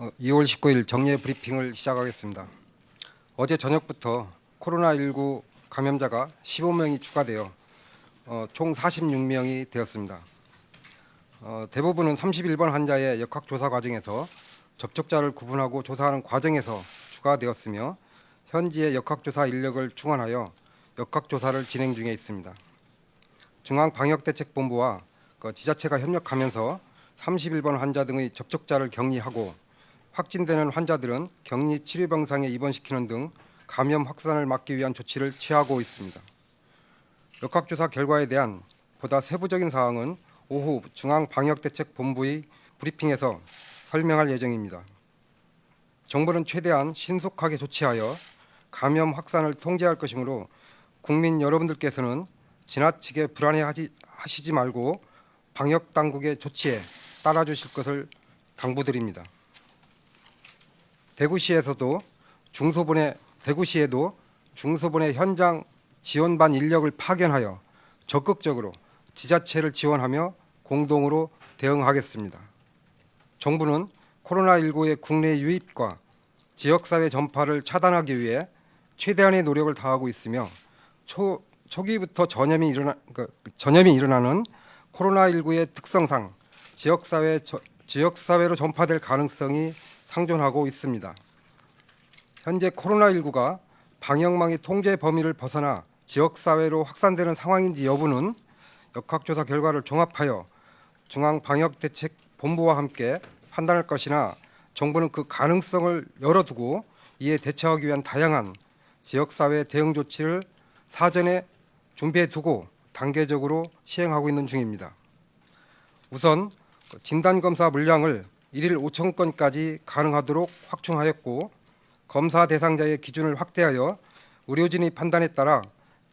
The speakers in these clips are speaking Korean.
2월 19일 정례 브리핑을 시작하겠습니다. 어제 저녁부터 코로나19 감염자가 15명이 추가되어 총 46명이 되었습니다. 대부분은 31번 환자의 역학조사 과정에서 접촉자를 구분하고 조사하는 과정에서 추가되었으며 현지의 역학조사 인력을 충원하여 역학조사를 진행 중에 있습니다. 중앙방역대책본부와 지자체가 협력하면서 31번 환자 등의 접촉자를 격리하고 확진되는 환자들은 격리 치료병상에 입원시키는 등 감염 확산을 막기 위한 조치를 취하고 있습니다. 역학조사 결과에 대한 보다 세부적인 사항은 오후 중앙방역대책본부의 브리핑에서 설명할 예정입니다. 정부는 최대한 신속하게 조치하여 감염 확산을 통제할 것이므로 국민 여러분들께서는 지나치게 불안해하시지 말고 방역당국의 조치에 따라주실 것을 당부드립니다. 대구시에도 중소본의 현장 지원반 인력을 파견하여 적극적으로 지자체를 지원하며 공동으로 대응하겠습니다. 정부는 코로나19의 국내 유입과 지역사회 전파를 차단하기 위해 최대한의 노력을 다하고 있으며 초기부터 전염이 일어나는 코로나19의 특성상 지역사회로 전파될 가능성이 상존하고 있습니다. 현재 코로나19가 방역망의 통제 범위를 벗어나 지역사회로 확산되는 상황인지 여부는 역학조사 결과를 종합하여 중앙방역대책본부와 함께 판단할 것이나 정부는 그 가능성을 열어두고 이에 대처하기 위한 다양한 지역사회 대응 조치를 사전에 준비해두고 단계적으로 시행하고 있는 중입니다. 우선 진단검사 물량을 1일 5천 건까지 가능하도록 확충하였고 검사 대상자의 기준을 확대하여 의료진의 판단에 따라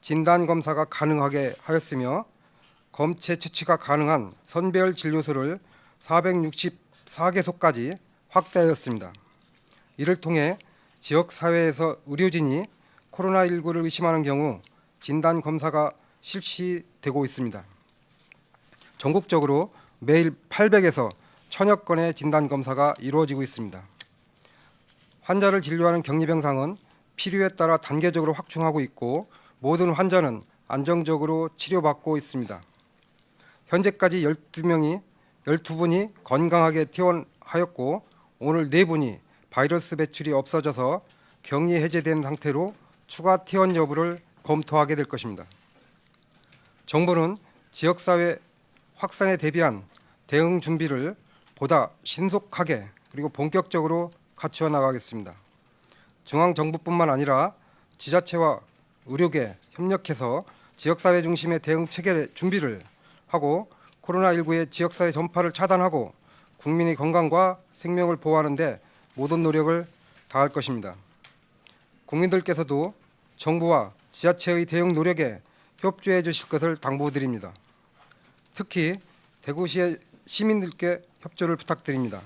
진단검사가 가능하게 하였으며 검체 채취가 가능한 선별 진료소를 464개소까지 확대하였습니다. 이를 통해 지역사회에서 의료진이 코로나19를 의심하는 경우 진단검사가 실시되고 있습니다. 전국적으로 매일 800에서 1000여 건의 진단검사가 이루어지고 있습니다. 환자를 진료하는 격리병상은 필요에 따라 단계적으로 확충하고 있고 모든 환자는 안정적으로 치료받고 있습니다. 현재까지 12분이 건강하게 퇴원하였고 오늘 4분이 바이러스 배출이 없어져서 격리 해제된 상태로 추가 퇴원 여부를 검토하게 될 것입니다. 정부는 지역사회 확산에 대비한 대응 준비를 보다 신속하게 그리고 본격적으로 갖추어 나가겠습니다. 중앙정부뿐만 아니라 지자체와 의료계 협력해서 지역사회 중심의 대응 체계 준비를 하고 코로나19의 지역사회 전파를 차단하고 국민의 건강과 생명을 보호하는 데 모든 노력을 다할 것입니다. 국민들께서도 정부와 지자체의 대응 노력에 협조해 주실 것을 당부드립니다. 특히 대구시의 시민들께 협조를 부탁드립니다.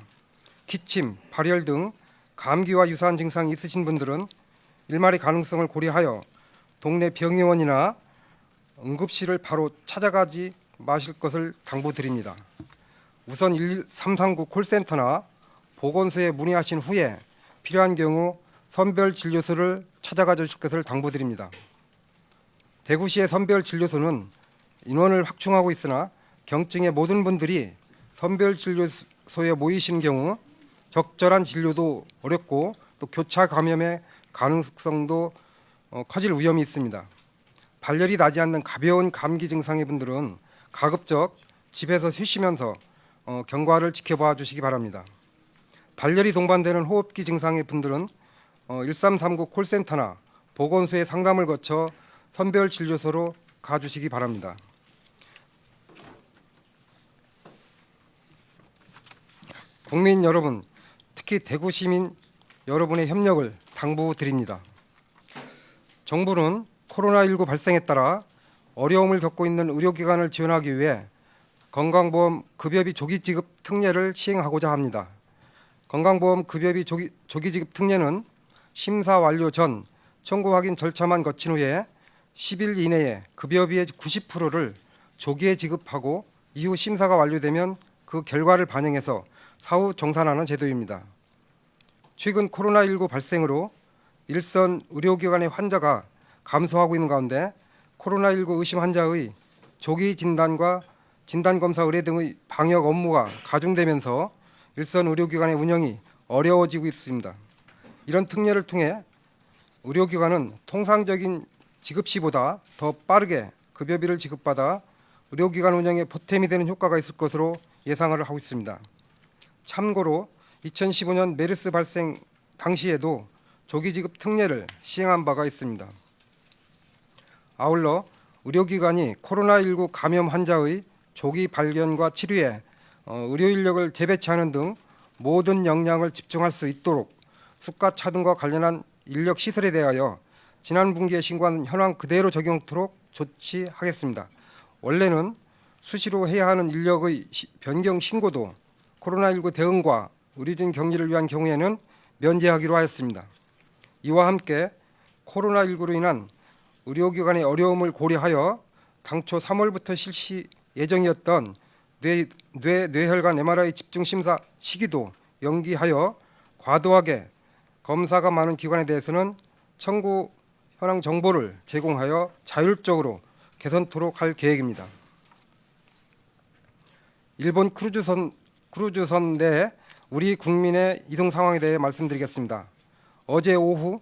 기침, 발열 등 감기와 유사한 증상이 있으신 분들은 일말의 가능성을 고려하여 동네 병의원이나 응급실을 바로 찾아가지 마실 것을 당부드립니다. 우선 1339 콜센터나 보건소에 문의하신 후에 필요한 경우 선별진료소를 찾아가 주실 것을 당부드립니다. 대구시의 선별진료소는 인원을 확충하고 있으나 경증의 모든 분들이 선별진료소에 모이시는 경우 적절한 진료도 어렵고 또 교차 감염의 가능성도 커질 위험이 있습니다. 발열이 나지 않는 가벼운 감기 증상의 분들은 가급적 집에서 쉬시면서 경과를 지켜봐 주시기 바랍니다. 발열이 동반되는 호흡기 증상의 분들은 1339 콜센터나 보건소의 상담을 거쳐 선별진료소로 가주시기 바랍니다. 국민 여러분, 특히 대구 시민 여러분의 협력을 당부드립니다. 정부는 코로나19 발생에 따라 어려움을 겪고 있는 의료기관을 지원하기 위해 건강보험 급여비 조기 지급 특례를 시행하고자 합니다. 건강보험 급여비 조기 지급 특례는 심사 완료 전 청구 확인 절차만 거친 후에 10일 이내에 급여비의 90%를 조기에 지급하고 이후 심사가 완료되면 그 결과를 반영해서 사후 정산하는 제도입니다. 최근 코로나19 발생으로 일선 의료기관의 환자가 감소하고 있는 가운데 코로나19 의심 환자의 조기 진단과 진단검사 의뢰 등의 방역 업무가 가중되면서 일선 의료기관의 운영이 어려워지고 있습니다. 이런 특례를 통해 의료기관은 통상적인 지급시보다 더 빠르게 급여비를 지급받아 의료기관 운영에 보탬이 되는 효과가 있을 것으로 예상을 하고 있습니다. 참고로 2015년 메르스 발생 당시에도 조기지급 특례를 시행한 바가 있습니다. 아울러 의료기관이 코로나19 감염 환자의 조기 발견과 치료에 의료 인력을 재배치하는 등 모든 역량을 집중할 수 있도록 수가 차등과 관련한 인력 시설에 대하여 지난 분기에 신고한 현황 그대로 적용토록 조치하겠습니다. 원래는 수시로 해야 하는 인력의 변경 신고도 코로나19 대응과 의료진 격리를 위한 경우에는 면제하기로 하였습니다. 이와 함께 코로나19로 인한 의료기관의 어려움을 고려하여 당초 3월부터 실시 예정이었던 뇌혈관 MRI 집중심사 시기도 연기하여 과도하게 검사가 많은 기관에 대해서는 청구 현황 정보를 제공하여 자율적으로 개선토록 할 계획입니다. 일본 크루즈선 내 우리 국민의 이동 상황에 대해 말씀드리겠습니다. 어제 오후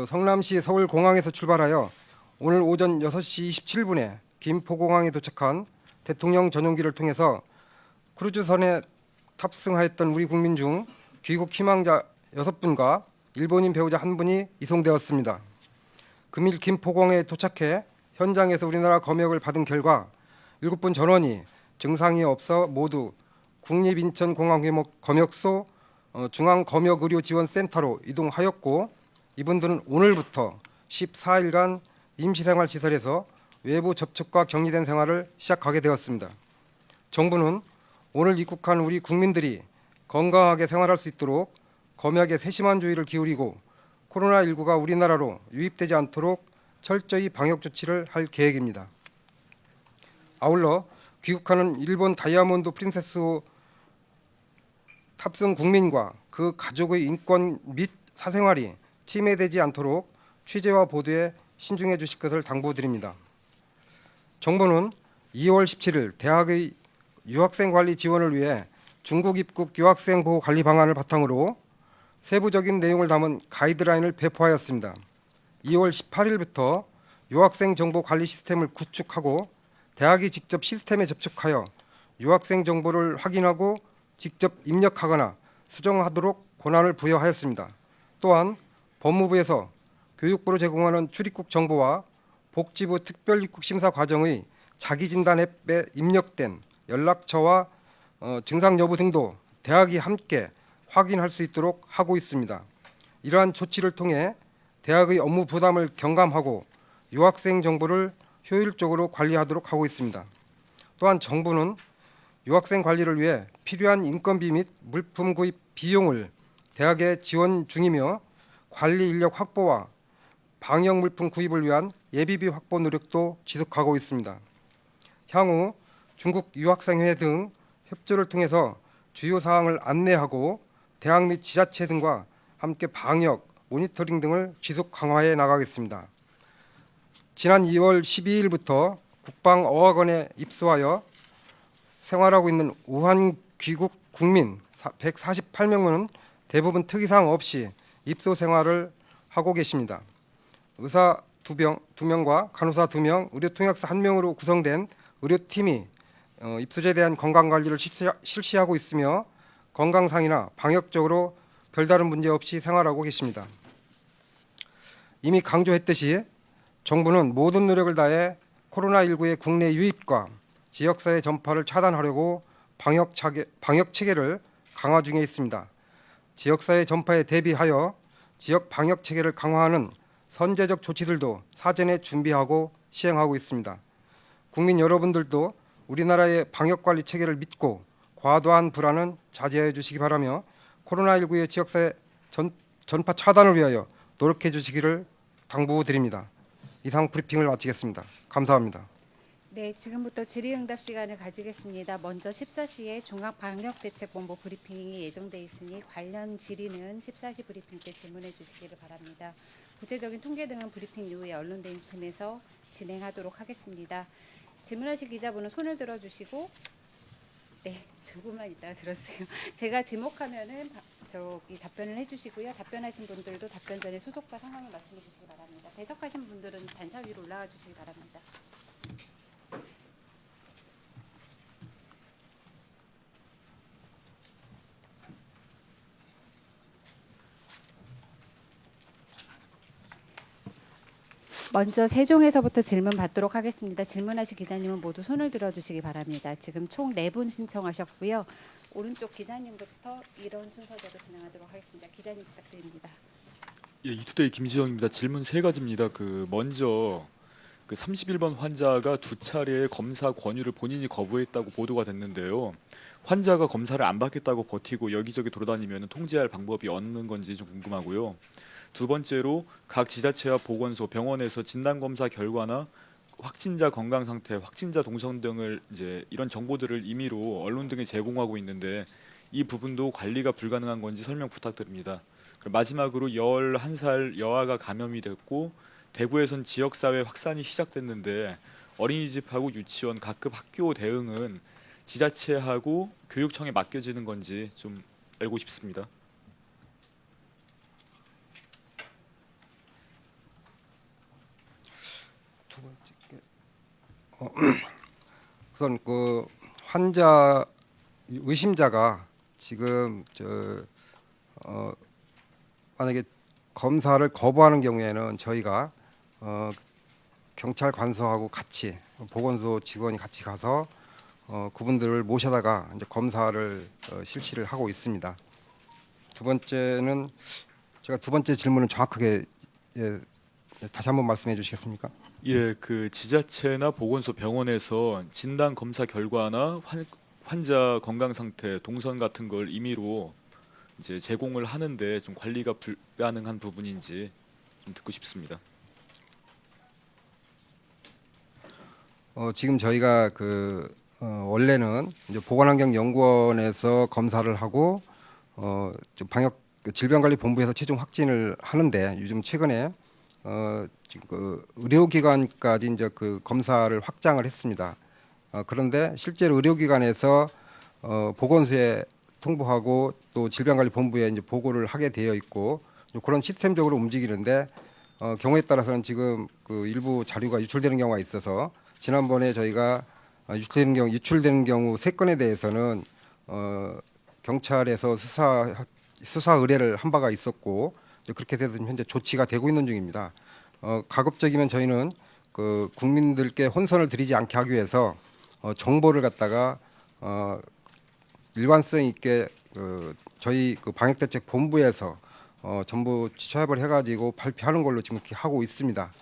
성남시 서울공항에서 출발하여 오늘 오전 6시 27분에 김포공항에 도착한 대통령 전용기를 통해서 크루즈선에 탑승하였던 우리 국민 중 귀국 희망자 6분과 일본인 배우자 1분이 이송되었습니다. 금일 김포공항에 도착해 현장에서 우리나라 검역을 받은 결과 7분 전원이 증상이 없어 모두 국립인천공항검역소 중앙검역의료지원센터로 이동하였고, 이분들은 오늘부터 14일간 임시생활시설에서 외부 접촉과 격리된 생활을 시작하게 되었습니다. 정부는 오늘 입국한 우리 국민들이 건강하게 생활할 수 있도록 검역에 세심한 주의를 기울이고 코로나19가 우리나라로 유입되지 않도록 철저히 방역 조치를 할 계획입니다. 아울러 귀국하는 일본 다이아몬드 프린세스 탑승 국민과 그 가족의 인권 및 사생활이 침해되지 않도록 취재와 보도에 신중해 주실 것을 당부드립니다. 정부는 2월 17일 대학의 유학생 관리 지원을 위해 중국 입국 유학생 보호 관리 방안을 바탕으로 세부적인 내용을 담은 가이드라인을 배포하였습니다. 2월 18일부터 유학생 정보 관리 시스템을 구축하고 대학이 직접 시스템에 접촉하여 유학생 정보를 확인하고 직접 입력하거나 수정하도록 권한을 부여하였습니다. 또한 법무부에서 교육부로 제공하는 출입국 정보와 복지부 특별입국 심사 과정의 자기진단 앱에 입력된 연락처와 증상 여부 등도 대학이 함께 확인할 수 있도록 하고 있습니다. 이러한 조치를 통해 대학의 업무 부담을 경감하고 유학생 정보를 효율적으로 관리하도록 하고 있습니다. 또한 정부는 유학생 관리를 위해 필요한 인건비 및 물품 구입 비용을 대학에 지원 중이며 관리 인력 확보와 방역 물품 구입을 위한 예비비 확보 노력도 지속하고 있습니다. 향후 중국 유학생회 등 협조를 통해서 주요 사항을 안내하고 대학 및 지자체 등과 함께 방역, 모니터링 등을 지속 강화해 나가겠습니다. 지난 2월 12일부터 국방어학원에 입소하여 생활하고 있는 우한 귀국 국민 148명은 대부분 특이사항 없이 입소 생활을 하고 계십니다. 의사 2명과 간호사 2명, 의료통역사 1명으로 구성된 의료팀이 입소자에 대한 건강관리를 실시하고 있으며 건강상이나 방역적으로 별다른 문제 없이 생활하고 계십니다. 이미 강조했듯이 정부는 모든 노력을 다해 코로나19의 국내 유입과 지역사회 전파를 차단하려고 방역 체계를 강화 중에 있습니다. 지역사회 전파에 대비하여 지역 방역 체계를 강화하는 선제적 조치들도 사전에 준비하고 시행하고 있습니다. 국민 여러분들도 우리나라의 방역관리 체계를 믿고 과도한 불안은 자제해 주시기 바라며 코로나19의 지역사회 전파 차단을 위하여 노력해 주시기를 당부드립니다. 이상 브리핑을 마치겠습니다. 감사합니다. 네, 지금부터 질의응답 시간을 가지겠습니다. 먼저 14시에 종합방역대책본부 브리핑이 예정돼 있으니 관련 질의는 14시 브리핑 때 질문해 주시기를 바랍니다. 구체적인 통계 등은 브리핑 이후에 언론대행 틈에서 진행하도록 하겠습니다. 질문하실 기자분은 손을 들어주시고, 네, 조금만 이따가 들었어요. 제가 지목하면은 저기 답변을 해주시고요. 답변하신 분들도 답변 전에 소속과 상황을 말씀해 주시기 바랍니다. 배석하신 분들은 단차 위로 올라와 주시기 바랍니다. 먼저 세종에서부터 질문 받도록 하겠습니다. 질문하실 기자님은 모두 손을 들어주시기 바랍니다. 지금 총 4분 신청하셨고요. 오른쪽 기자님부터 이런 순서대로 진행하도록 하겠습니다. 기자님 부탁드립니다. 예, 이투데이 김지영입니다. 질문 세 가지입니다. 먼저 31번 환자가 두 차례 검사 권유를 본인이 거부했다고 보도가 됐는데요. 환자가 검사를 안 받겠다고 버티고 여기저기 돌아다니면 통제할 방법이 없는 건지 좀 궁금하고요. 두 번째로 각 지자체와 보건소, 병원에서 진단 검사 결과나 확진자 건강 상태, 확진자 동선 등을 이제 이런 정보들을 임의로 언론 등에 제공하고 있는데 이 부분도 관리가 불가능한 건지 설명 부탁드립니다. 그리고 마지막으로 11살 여아가 감염이 됐고 대구에선 지역사회 확산이 시작됐는데 어린이집하고 유치원, 각급 학교 대응은 지자체하고 교육청에 맡겨지는 건지 좀 알고 싶습니다. 두 번째 우선 그 환자 의심자가 지금 만약에 검사를 거부하는 경우에는 저희가 경찰 관서하고 같이 보건소 직원이 같이 가서 그분들을 모셔다가 이제 검사를 실시를 하고 있습니다. 두 번째는 제가 두 번째 질문은 정확하게 다시 한번 말씀해 주시겠습니까? 예, 지자체나 보건소, 병원에서 진단 검사 결과나 환자 건강 상태, 동선 같은 걸 임의로 이제 제공을 하는데 좀 관리가 불가능한 부분인지 좀 듣고 싶습니다. 지금 저희가 원래는 이제 보건환경연구원에서 검사를 하고 좀 방역 질병관리본부에서 최종 확진을 하는데 요즘 최근에 지금 의료기관까지 이제 검사를 확장을 했습니다. 그런데 실제로 의료기관에서 보건소에 통보하고 또 질병관리본부에 이제 보고를 하게 되어 있고 그런 시스템적으로 움직이는데 경우에 따라서는 지금 일부 자료가 유출되는 경우가 있어서 지난번에 저희가 유출되는 경우 3건에 대해서는 경찰에서 수사 의뢰를 한 바가 있었고 그렇게 돼서 지금 현재 조치가 되고 있는 중입니다. 가급적이면 저희는 국민들께 혼선을 드리지 않게 하기 위해서 정보를 갖다가 일관성 있게 저희 방역대책 본부에서 전부 취합을 해가지고 발표하는 걸로 지금 이렇게 하고 있습니다.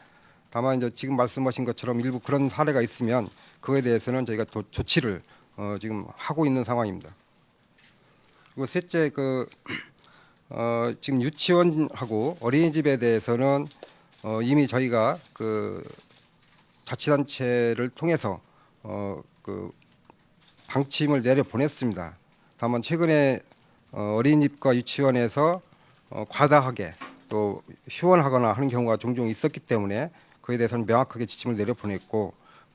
다만 이제 지금 말씀하신 것처럼 일부 그런 사례가 있으면 그에 대해서는 저희가 또 조치를 지금 하고 있는 상황입니다. 그리고 셋째 지금 유치원하고 어린이집에 대해서는 이미 저희가 자치단체를 통해서 방침을 내려 보냈습니다. 다만 최근에 어린이집과 유치원에서 과다하게 또 휴원하거나 하는 경우가 종종 있었기 때문에 그에 대해서는 명확하게 지침을 내려 보냈고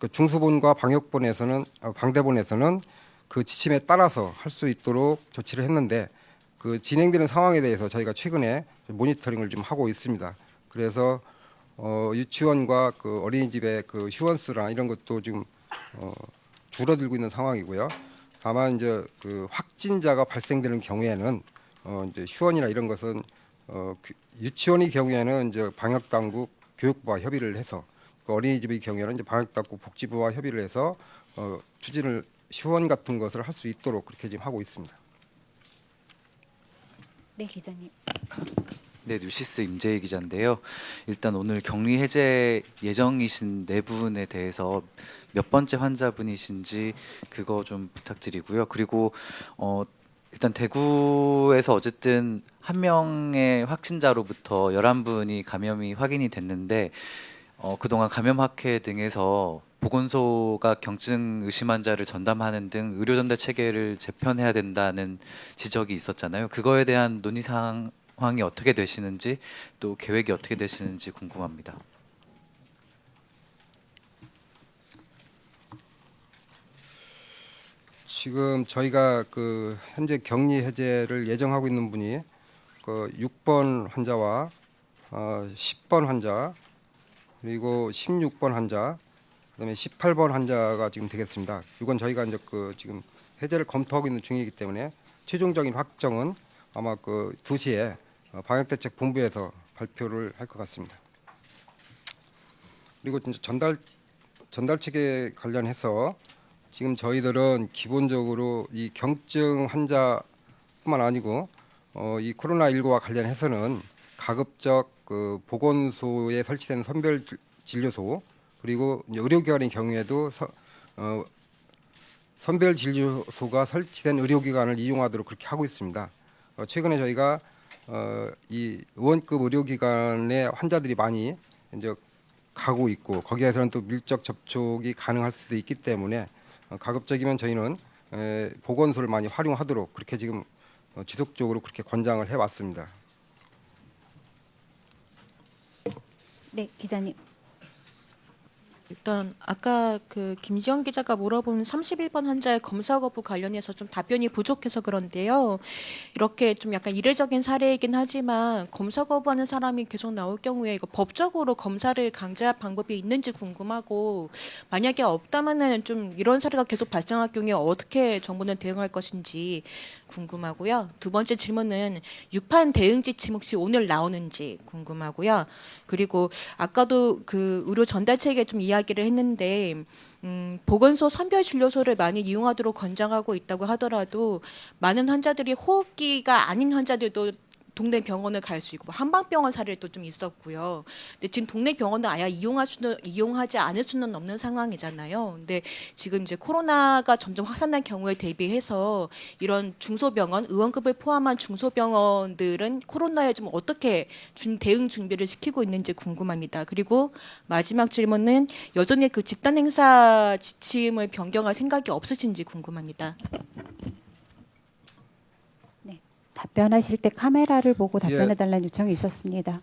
중수본과 방대본에서는 그 지침에 따라서 할 수 있도록 조치를 했는데 진행되는 상황에 대해서 저희가 최근에 모니터링을 좀 하고 있습니다. 그래서 유치원과 어린이집의 휴원 수나 이런 것도 지금 줄어들고 있는 상황이고요. 다만 이제 확진자가 발생되는 경우에는 이제 휴원이나 이런 것은 유치원의 경우에는 이제 방역 당국 교육부와 협의를 해서 어린이집의 경우에는 이제 방역 당국 복지부와 협의를 해서 추진을 휴원 같은 것을 할 수 있도록 그렇게 지금 하고 있습니다. 네, 기자님. 네, 뉴시스 임재희 기자인데요. 일단 오늘 격리 해제 예정이신 네 분에 대해서 몇 번째 환자분이신지 그거 좀 부탁드리고요. 그리고 일단 대구에서 어쨌든 한 명의 확진자로부터 11분이 감염이 확인이 됐는데 그동안 감염 학회 등에서 보건소가 경증 의심 환자를 전담하는 등 의료 전달 체계를 재편해야 된다는 지적이 있었잖아요. 그거에 대한 논의 상황이 어떻게 되시는지 또 계획이 어떻게 되시는지 궁금합니다. 지금 저희가 그 현재 격리 해제를 예정하고 있는 분이 그 6번 환자와 10번 환자 그리고 16번 환자 그다음에 18번 환자가 지금 되겠습니다. 이건 저희가 이제 그 지금 해제를 검토하고 있는 중이기 때문에 최종적인 확정은 아마 그 2시에 방역대책본부에서 발표를 할 것 같습니다. 그리고 이제 전달 체계 관련해서 지금 저희들은 기본적으로 이 경증 환자뿐만 아니고 이 코로나19와 관련해서는 가급적 그 보건소에 설치된 선별 진료소 그리고 이제 의료기관의 경우에도 선별 진료소가 설치된 의료기관을 이용하도록 그렇게 하고 있습니다. 최근에 저희가 이 의원급 의료기관에 환자들이 많이 이제 가고 있고 거기에서는 또 밀접 접촉이 가능할 수도 있기 때문에 가급적이면 저희는 보건소를 많이 활용하도록 그렇게 지금 지속적으로 그렇게 권장을 해왔습니다. 네, 기자님. 일단 아까 그 김지영 기자가 물어본 31번 환자의 검사 거부 관련해서 좀 답변이 부족해서 그런데요. 이렇게 좀 약간 이례적인 사례이긴 하지만 검사 거부하는 사람이 계속 나올 경우에 이거 법적으로 검사를 강제할 방법이 있는지 궁금하고 만약에 없다면은 좀 이런 사례가 계속 발생할 경우에 어떻게 정부는 대응할 것인지 궁금하고요. 두 번째 질문은 6판 대응 지침 혹시 오늘 나오는지 궁금하고요. 그리고 아까도 그 의료 전달 체계 좀 이야기를 했는데 보건소 선별 진료소를 많이 이용하도록 권장하고 있다고 하더라도 많은 환자들이 호흡기가 아닌 환자들도 동네 병원을 갈 수 있고 한방병원 사례도 좀 있었고요. 근데 지금 동네 병원을 아예 이용하지 않을 수는 없는 상황이잖아요. 근데 지금 이제 코로나가 점점 확산할 경우에 대비해서 이런 중소병원, 의원급을 포함한 중소병원들은 코로나에 좀 어떻게 대응 준비를 시키고 있는지 궁금합니다. 그리고 마지막 질문은 여전히 그 집단 행사 지침을 변경할 생각이 없으신지 궁금합니다. 답변하실 때 카메라를 보고 답변해달라는 요청이 있었습니다.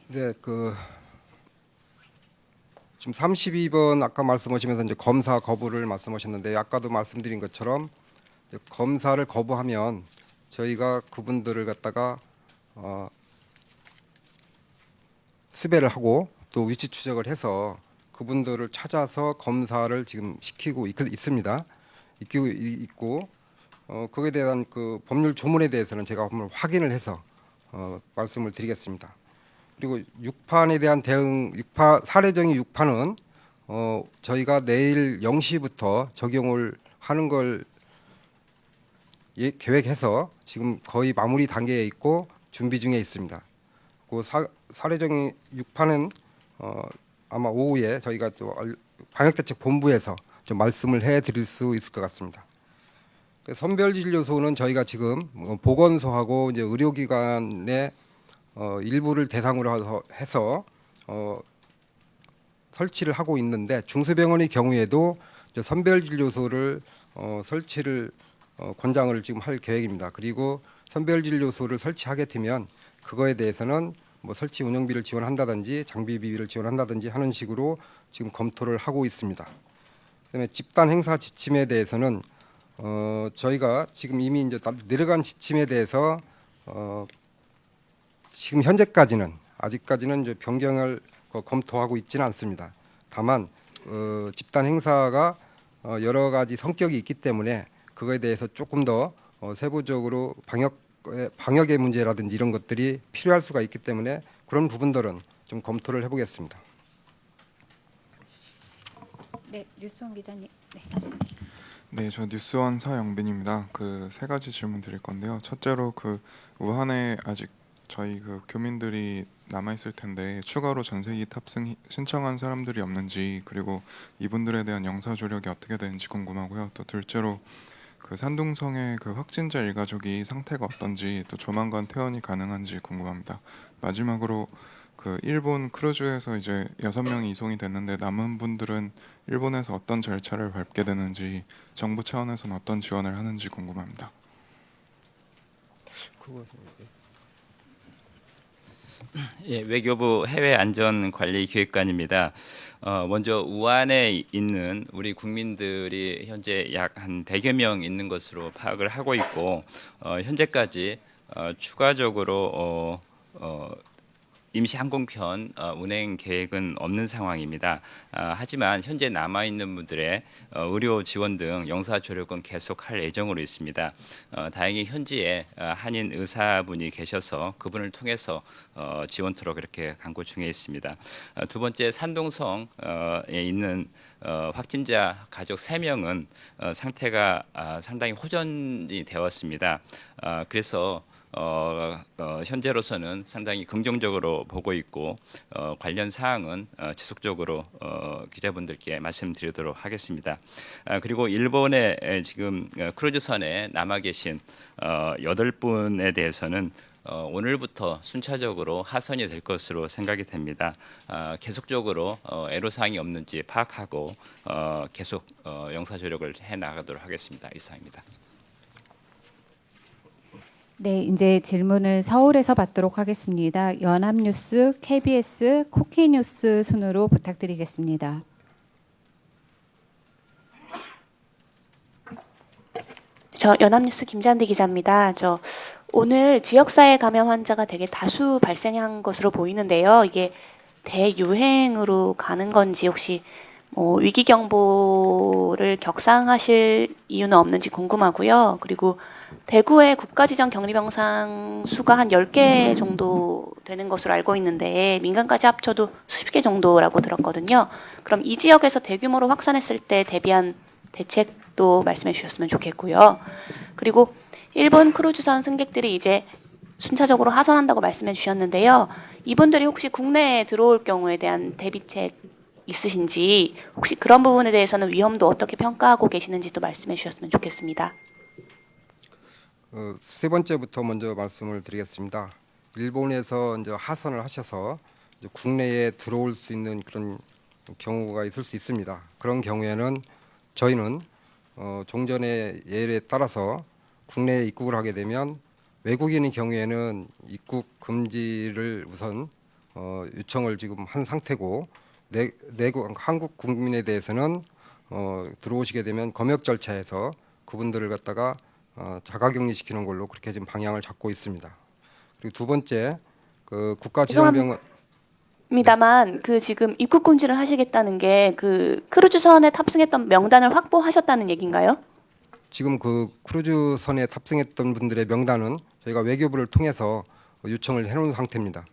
네, 그 지금 32번 아까 말씀하시면서 이제 검사 거부를 말씀하셨는데 아까도 말씀드린 것처럼 이제 검사를 거부하면 저희가 그분들을 갖다가 수배를 하고 또 위치 추적을 해서 그분들을 찾아서 검사를 지금 시키고 있습니다. 있고 거기에 대한 그 법률 조문에 대해서는 제가 한번 확인을 해서 말씀을 드리겠습니다. 그리고 6판에 대한 대응, 6파 사례정의 6판은 저희가 내일 0시부터 적용을 하는 걸 계획해서 지금 거의 마무리 단계에 있고 준비 중에 있습니다. 그 사례정의 6판은 아마 오후에 저희가 또 방역대책본부에서 좀 말씀을 해드릴 수 있을 것 같습니다. 선별진료소는 저희가 지금 보건소하고 이제 의료기관의 일부를 대상으로 해서 설치를 하고 있는데 중소병원의 경우에도 이제 선별진료소를 설치를 권장을 지금 할 계획입니다. 그리고 선별진료소를 설치하게 되면 그거에 대해서는 뭐 설치 운영비를 지원한다든지 장비비를 지원한다든지 하는 식으로 지금 검토를 하고 있습니다. 그다음에 집단 행사 지침에 대해서는 저희가 지금 이미 이제 내려간 지침에 대해서 지금 현재까지는 아직까지는 이제 변경을 검토하고 있지는 않습니다. 다만 집단 행사가 여러 가지 성격이 있기 때문에 그거에 대해서 조금 더 세부적으로 방역의 문제라든지 이런 것들이 필요할 수가 있기 때문에 그런 부분들은 좀 검토를 해보겠습니다. 네, 뉴스원 기자님. 네. 네, 저 뉴스원 서영빈입니다. 그 세 가지 질문 드릴 건데요. 첫째로 그 우한에 아직 저희 그 교민들이 남아 있을 텐데 추가로 전세기 탑승 신청한 사람들이 없는지 그리고 이분들에 대한 영사 조력이 어떻게 되는지 궁금하고요. 또 둘째로 그 산둥성의 그 확진자 일가족이 상태가 어떤지 또 조만간 퇴원이 가능한지 궁금합니다. 마지막으로 그 그 일본 크루즈에서 이제 6명이 이송이 됐는데 남은 분들은 일본에서 어떤 절차를 밟게 되는지 정부 차원에서는 어떤 지원을 하는지 궁금합니다. 예, 외교부 해외안전관리기획관입니다. 먼저 우한에 있는 우리 국민들이 현재 약 한 100여 명 있는 것으로 파악을 하고 있고 현재까지 추가적으로 임시 항공편 운행 계획은 없는 상황입니다. 하지만 현재 남아 있는 분들의 의료 지원 등 영사 조력은 계속할 예정으로 있습니다. 다행히 현지에 한인 의사분이 계셔서 그분을 통해서 지원토록 이렇게 강구 중에 있습니다. 두 번째 산동성에 있는 확진자 가족 3명은 상태가 상당히 호전이 되었습니다. 그래서 현재로서는 상당히 긍정적으로 보고 있고 관련 사항은 지속적으로 기자분들께 말씀드리도록 하겠습니다. 그리고 일본에 지금 크루즈선에 남아 계신 8분에 대해서는 오늘부터 순차적으로 하선이 될 것으로 생각이 됩니다. 계속적으로 애로사항이 없는지 파악하고 계속 영사 조력을 해 나가도록 하겠습니다. 이상입니다. 네, 이제 질문을 서울에서 받도록 하겠습니다. 연합뉴스, KBS, 쿠키뉴스 순으로 부탁드리겠습니다. 저 연합뉴스 김잔디 기자입니다. 저 오늘 지역사회 감염 환자가 되게 다수 발생한 것으로 보이는데요. 이게 대유행으로 가는 건지 혹시 뭐 위기 경보를 격상하실 이유는 없는지 궁금하고요. 그리고 대구의 국가지정 격리병상 수가 한 10개 정도 되는 것으로 알고 있는데 민간까지 합쳐도 수십 개 정도라고 들었거든요. 그럼 이 지역에서 대규모로 확산했을 때 대비한 대책도 말씀해 주셨으면 좋겠고요. 그리고 일본 크루즈선 승객들이 이제 순차적으로 하선한다고 말씀해 주셨는데요. 이분들이 혹시 국내에 들어올 경우에 대한 대비책 있으신지, 혹시 그런 부분에 대해서는 위험도 어떻게 평가하고 계시는지 또 말씀해 주셨으면 좋겠습니다. 세 번째부터 먼저 말씀을 드리겠습니다. 일본에서 이제 하선을 하셔서 이제 국내에 들어올 수 있는 그런 경우가 있을 수 있습니다. 그런 경우에는 저희는 종전의 예에 따라서 국내에 입국을 하게 되면 외국인의 경우에는 입국 금지를 우선 요청을 지금 한 상태고 한국 국민에 대해서는 들어오시게 되면 검역 절차에서 그분들을 갖다가 자가격리시키는 걸로 그렇게 지금 방향을 잡고 있습니다. 그리고 두 번째 그 국가지정병원 입니다만 그 지금 입국 금지를 하시겠다는 게 그 크루즈선에 탑승했던 명단을 확보하셨다는 얘기인가요? 지금 그 크루즈선에 탑승했던 분들의 명단은 저희가 외교부를 통해서 요청을 해놓은 상태입니다.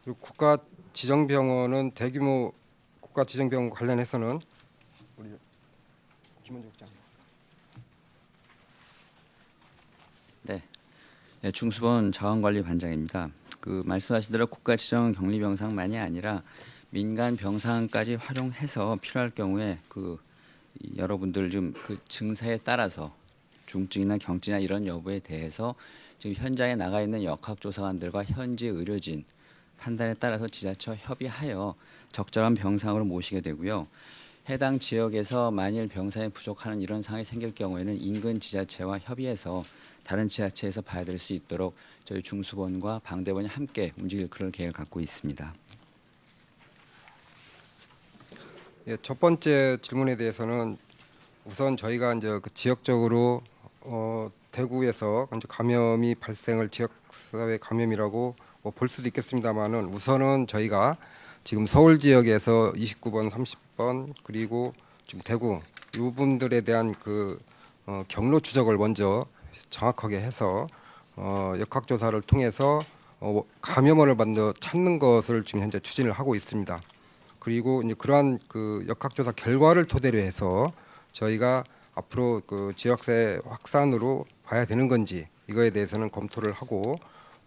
그리고 국가지정병원은 대규모 국가지정병원 관련해서는 우리 김원주 국장. 네, 중수본 자원관리반장입니다. 그 말씀하신 대로 국가지정 격리병상만이 아니라 민간 병상까지 활용해서 필요할 경우에 여러분들 좀 그 증세에 따라서 중증이나 경증이나 이런 여부에 대해서 지금 현장에 나가 있는 역학조사관들과 현지 의료진 판단에 따라서 지자체와 협의하여 적절한 병상으로 모시게 되고요. 해당 지역에서 만일 병상이 부족하는 이런 상황이 생길 경우에는 인근 지자체와 협의해서 다른 지자체에서 봐드릴 수 있도록 저희 중수본과 방대본이 함께 움직일 그런 계획을 갖고 있습니다. 예, 첫 번째 질문에 대해서는 우선 저희가 이제 그 지역적으로 대구에서 이제 감염이 발생을 지역사회 감염이라고 볼 수도 있겠습니다만은 우선은 저희가 지금 서울 지역에서 29번, 30번 그리고 지금 대구 이분들에 대한 그 경로 추적을 먼저 정확하게 해서 역학조사를 통해서 감염원을 먼저 찾는 것을 지금 현재 추진을 하고 있습니다. 그리고 이제 그러한 그 역학조사 결과를 토대로 해서 저희가 앞으로 그 지역사회 확산으로 봐야 되는 건지 이거에 대해서는 검토를 하고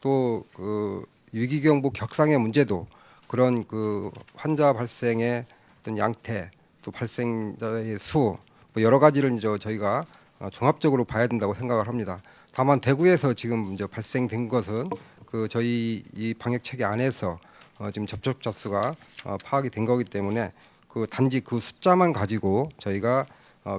또 그 위기경보 격상의 문제도 그런 그 환자 발생의 어떤 양태 또 발생자의 수 뭐 여러 가지를 이제 저희가 종합적으로 봐야 된다고 생각을 합니다. 다만 대구에서 지금 이제 발생된 것은 그 저희 이 방역 체계 안에서 지금 접촉자 수가 파악이 된 거기 때문에 그 단지 그 숫자만 가지고 저희가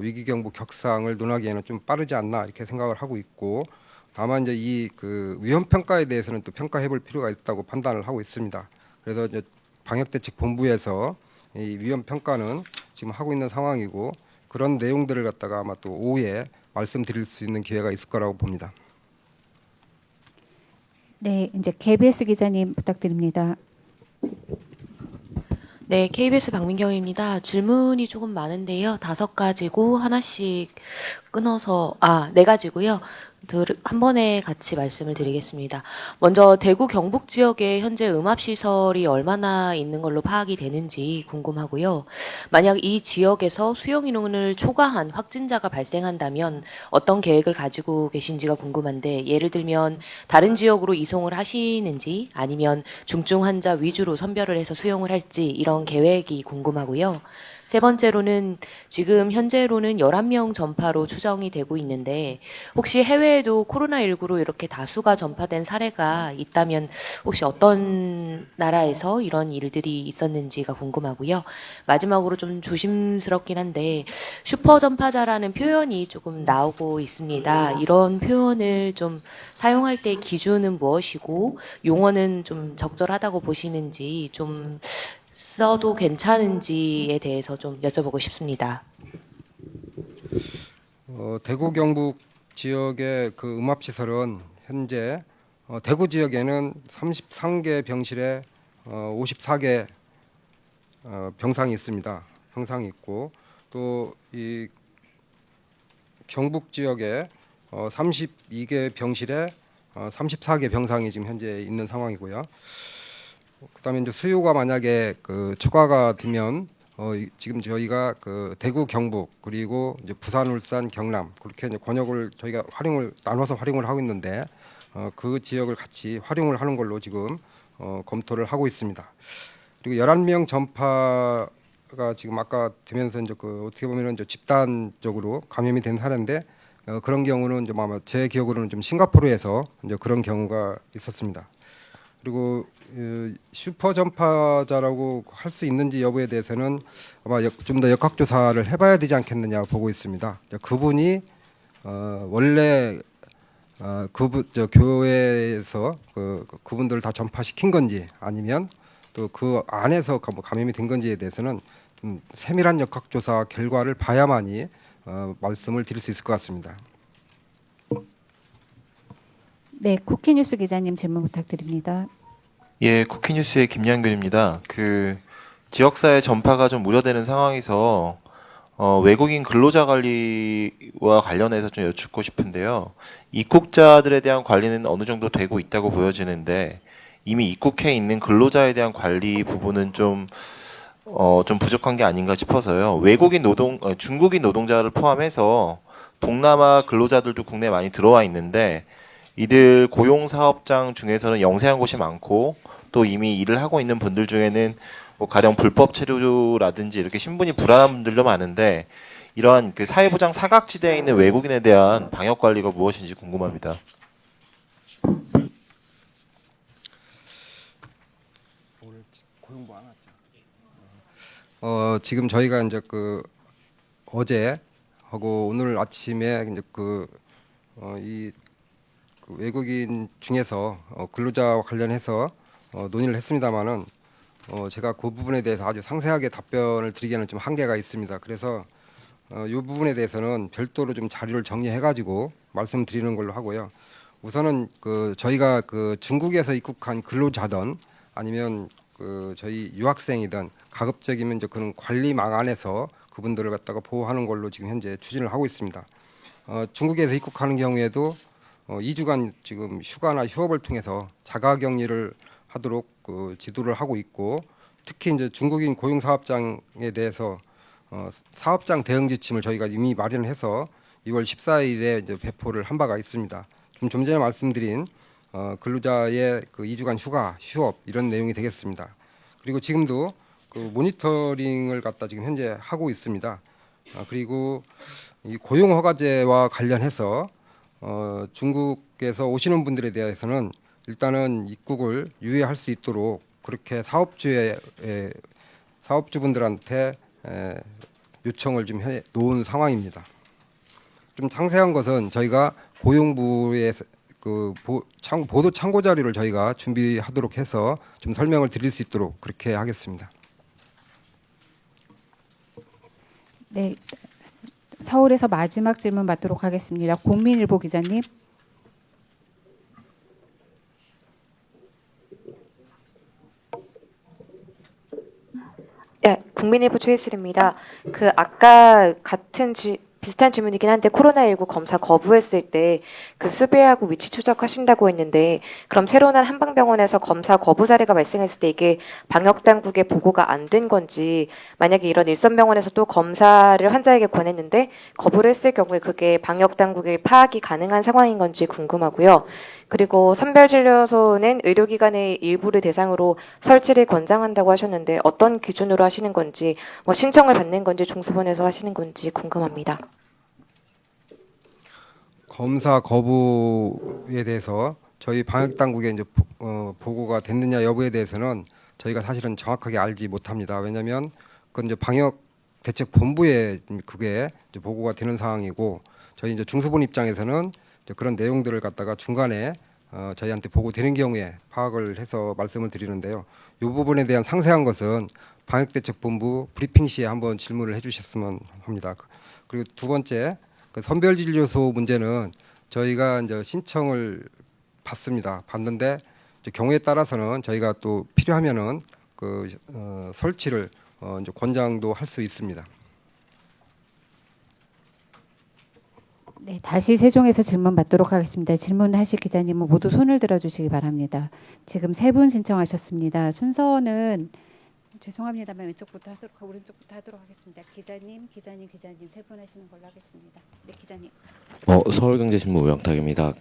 위기 경보 격상을 논하기에는 좀 빠르지 않나 이렇게 생각을 하고 있고, 다만 이제 이 그 위험 평가에 대해서는 또 평가해 볼 필요가 있다고 판단을 하고 있습니다. 그래서 이제 방역대책본부에서 이 위험 평가는 지금 하고 있는 상황이고, 그런 내용들을 갖다가 아마 또 오후에 말씀드릴 수 있는 기회가 있을 거라고 봅니다. 네, 이제 KBS 기자님 부탁드립니다. 네, KBS 박민경입니다. 질문이 조금 많은데요. 5가지고 하나씩 끊어서 네 가지고요. 한 번에 같이 말씀을 드리겠습니다. 먼저 대구 경북 지역에 현재 음압 시설이 얼마나 있는 걸로 파악이 되는지 궁금하고요. 만약 이 지역에서 수용 인원을 초과한 확진자가 발생한다면 어떤 계획을 가지고 계신지가 궁금한데, 예를 들면 다른 지역으로 이송을 하시는지 아니면 중증 환자 위주로 선별을 해서 수용을 할지 이런 계획이 궁금하고요. 세 번째로는 지금 현재로는 11명 전파로 추정이 되고 있는데, 혹시 해외에도 코로나19로 이렇게 다수가 전파된 사례가 있다면 혹시 어떤 나라에서 이런 일들이 있었는지가 궁금하고요. 마지막으로 좀 조심스럽긴 한데 슈퍼 전파자라는 표현이 조금 나오고 있습니다. 이런 표현을 좀 사용할 때 기준은 무엇이고 용어는 좀 적절하다고 보시는지, 좀 써도 괜찮은지에 대해서 좀 여쭤보고 싶습니다. 대구 경북 지역의 그 음압 시설은 현재 대구 지역에는 33개 병실에 54개 병상이 있습니다. 병상이 있고, 또 이 경북 지역에 32개 병실에 34개 병상이 지금 현재 있는 상황이고요. 그다음에 이제 수요가 만약에 그 초과가 되면 지금 저희가 그 대구 경북 그리고 이제 부산 울산 경남 그렇게 이제 권역을 저희가 나눠서 활용을 하고 있는데, 그 지역을 같이 활용을 하는 걸로 지금 검토를 하고 있습니다. 그리고 11명 전파가 지금 아까 되면서 이제 그 어떻게 보면은 이제 집단적으로 감염이 된 사례인데, 그런 경우는 이제 아마 제 기억으로는 좀 싱가포르에서 이제 그런 경우가 있었습니다. 그리고 슈퍼 전파자라고 할 수 있는지 여부에 대해서는 아마 좀 더 역학조사를 해봐야 되지 않겠느냐 보고 있습니다. 그분이 원래 교회에서 그분들을 다 전파시킨 건지 아니면 또 그 안에서 감염이 된 건지에 대해서는 좀 세밀한 역학조사 결과를 봐야만이 말씀을 드릴 수 있을 것 같습니다. 네, 쿠키뉴스 기자님 질문 부탁드립니다. 예, 쿠키뉴스의 김양균입니다. 그 지역사회 전파가 좀 우려되는 상황에서 외국인 근로자 관리와 관련해서 좀 여쭙고 싶은데요. 입국자들에 대한 관리는 어느 정도 되고 있다고 보여지는데, 이미 입국해 있는 근로자에 대한 관리 부분은 좀 부족한 게 아닌가 싶어서요. 중국인 노동자를 포함해서 동남아 근로자들도 국내에 많이 들어와 있는데, 이들 고용사업장 중에서는 영세한 곳이 많고, 또 이미 일을 하고 있는 분들 중에는 뭐 가령 불법 체류라든지 이렇게 신분이 불안한 분들도 많은데, 이러한 그 사회보장 사각지대에 있는 외국인에 대한 방역 관리가 무엇인지 궁금합니다. 지금 저희가 이제 그 어제 하고 오늘 아침에 이제 이 외국인 중에서 근로자와 관련해서 논의를 했습니다마는 제가 그 부분에 대해서 아주 상세하게 답변을 드리기에는 좀 한계가 있습니다. 그래서 이 부분에 대해서는 별도로 좀 자료를 정리해가지고 말씀드리는 걸로 하고요. 우선은 저희가 중국에서 입국한 근로자든 아니면 저희 유학생이든 가급적이면 이제 그런 관리망 안에서 그분들을 갖다가 보호하는 걸로 지금 현재 추진을 하고 있습니다. 중국에서 입국하는 경우에도 2주간 지금 휴가나 휴업을 통해서 자가격리를 하도록 지도를 하고 있고, 특히 이제 중국인 고용사업장에 대해서 사업장 대응 지침을 저희가 이미 마련을 해서 2월 14일에 이제 배포를 한 바가 있습니다. 좀 전에 말씀드린 근로자의 2주간 휴가, 휴업 이런 내용이 되겠습니다. 그리고 지금도 모니터링을 갖다 지금 현재 하고 있습니다. 그리고 이 고용허가제와 관련해서 중국에서 오시는 분들에 대해서는 일단은 입국을 유예할 수 있도록 그렇게 사업주분들한테 요청을 좀 해 놓은 상황입니다. 좀 상세한 것은 저희가 고용부의 보도 참고 자료를 저희가 준비하도록 해서 좀 설명을 드릴 수 있도록 그렇게 하겠습니다. 네, 서울에서 마지막 질문 받도록 하겠습니다. 국민일보 기자님. 예, 국민일보 최혜슬입니다. 그 아까 비슷한 질문이긴 한데 코로나19 검사 거부했을 때 그 수배하고 위치 추적하신다고 했는데 그럼 새로 난 한방병원에서 검사 거부 사례가 발생했을 때 이게 방역 당국에 보고가 안 된 건지 만약에 이런 일선병원에서 또 검사를 환자에게 권했는데 거부를 했을 경우에 그게 방역 당국의 파악이 가능한 상황인 건지 궁금하고요. 그리고 선별진료소는 의료기관의 일부를 대상으로 설치를 권장한다고 하셨는데 어떤 기준으로 하시는 건지 뭐 신청을 받는 건지 중수본에서 하시는 건지 궁금합니다. 검사 거부에 대해서 저희 방역 당국에 이제 보고가 됐느냐 여부에 대해서는 저희가 사실은 정확하게 알지 못합니다. 왜냐하면 그건 이제 방역 대책 본부에 그게 이제 보고가 되는 상황이고 저희 이제 중수본 입장에서는 이제 그런 내용들을 갖다가 중간에 저희한테 보고되는 경우에 파악을 해서 말씀을 드리는데요. 이 부분에 대한 상세한 것은 방역대책본부 브리핑 시에 한번 질문을 해주셨으면 합니다. 그리고 두 번째, 그 선별진료소 문제는 저희가 이제 신청을 받습니다. 받는데 이제 경우에 따라서는 저희가 또 필요하면은 설치를 이제 권장도 할 수 있습니다. 네, 다시 세종에서 질문 받도록 하겠습니다. 질문하실 기자님은 모두 손을 들어주시기 바랍니다. 지금 3분 신청하셨습니다. 순서는 죄송합니다만 왼쪽부터 하도록 하고 오른쪽부터 하도록 하겠습니다. 기자님 3분 하시는 걸로 하겠습니다. 네, 기자님. 서울경제신문 우영탁입니다.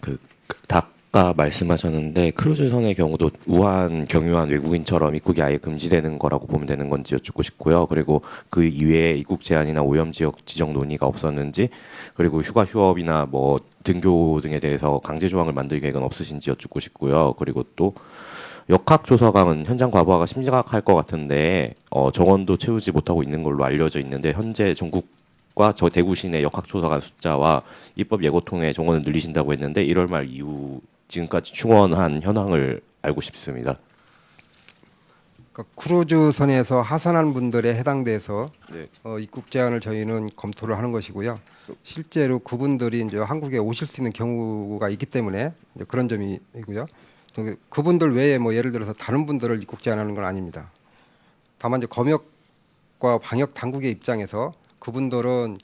아까 말씀하셨는데 크루즈선의 경우도 우한 경유한 외국인처럼 입국이 아예 금지되는 거라고 보면 되는 건지 여쭙고 싶고요. 그리고 그 이외에 입국 제한이나 오염 지역 지정 논의가 없었는지, 그리고 휴업이나 뭐 등교 등에 대해서 강제 조항을 만들 계획은 없으신지 여쭙고 싶고요. 그리고 또 역학조사관은 현장 과부하가 심각할 것 같은데 정원도 채우지 못하고 있는 걸로 알려져 있는데 현재 전국과 저 대구 시내 역학조사관 숫자와 입법 예고통의 정원을 늘리신다고 했는데 1월 말 이후 지금까지 충원한 현황을 알고 싶습니다. 그러니까 크루즈선에서 하산한 분들에 해당돼서 네. 입국 제한을 저희는 검토를 하는 것이고요. 실제로 그분들이 이제 한국에 오실 수 있는 경우가 있기 때문에 이제 그런 점이고요. 그분들 외에 뭐 예를 들어서 다른 분들을 입국 제한하는 건 아닙니다. 다만 이제 검역과 방역 당국의 입장에서 그분들은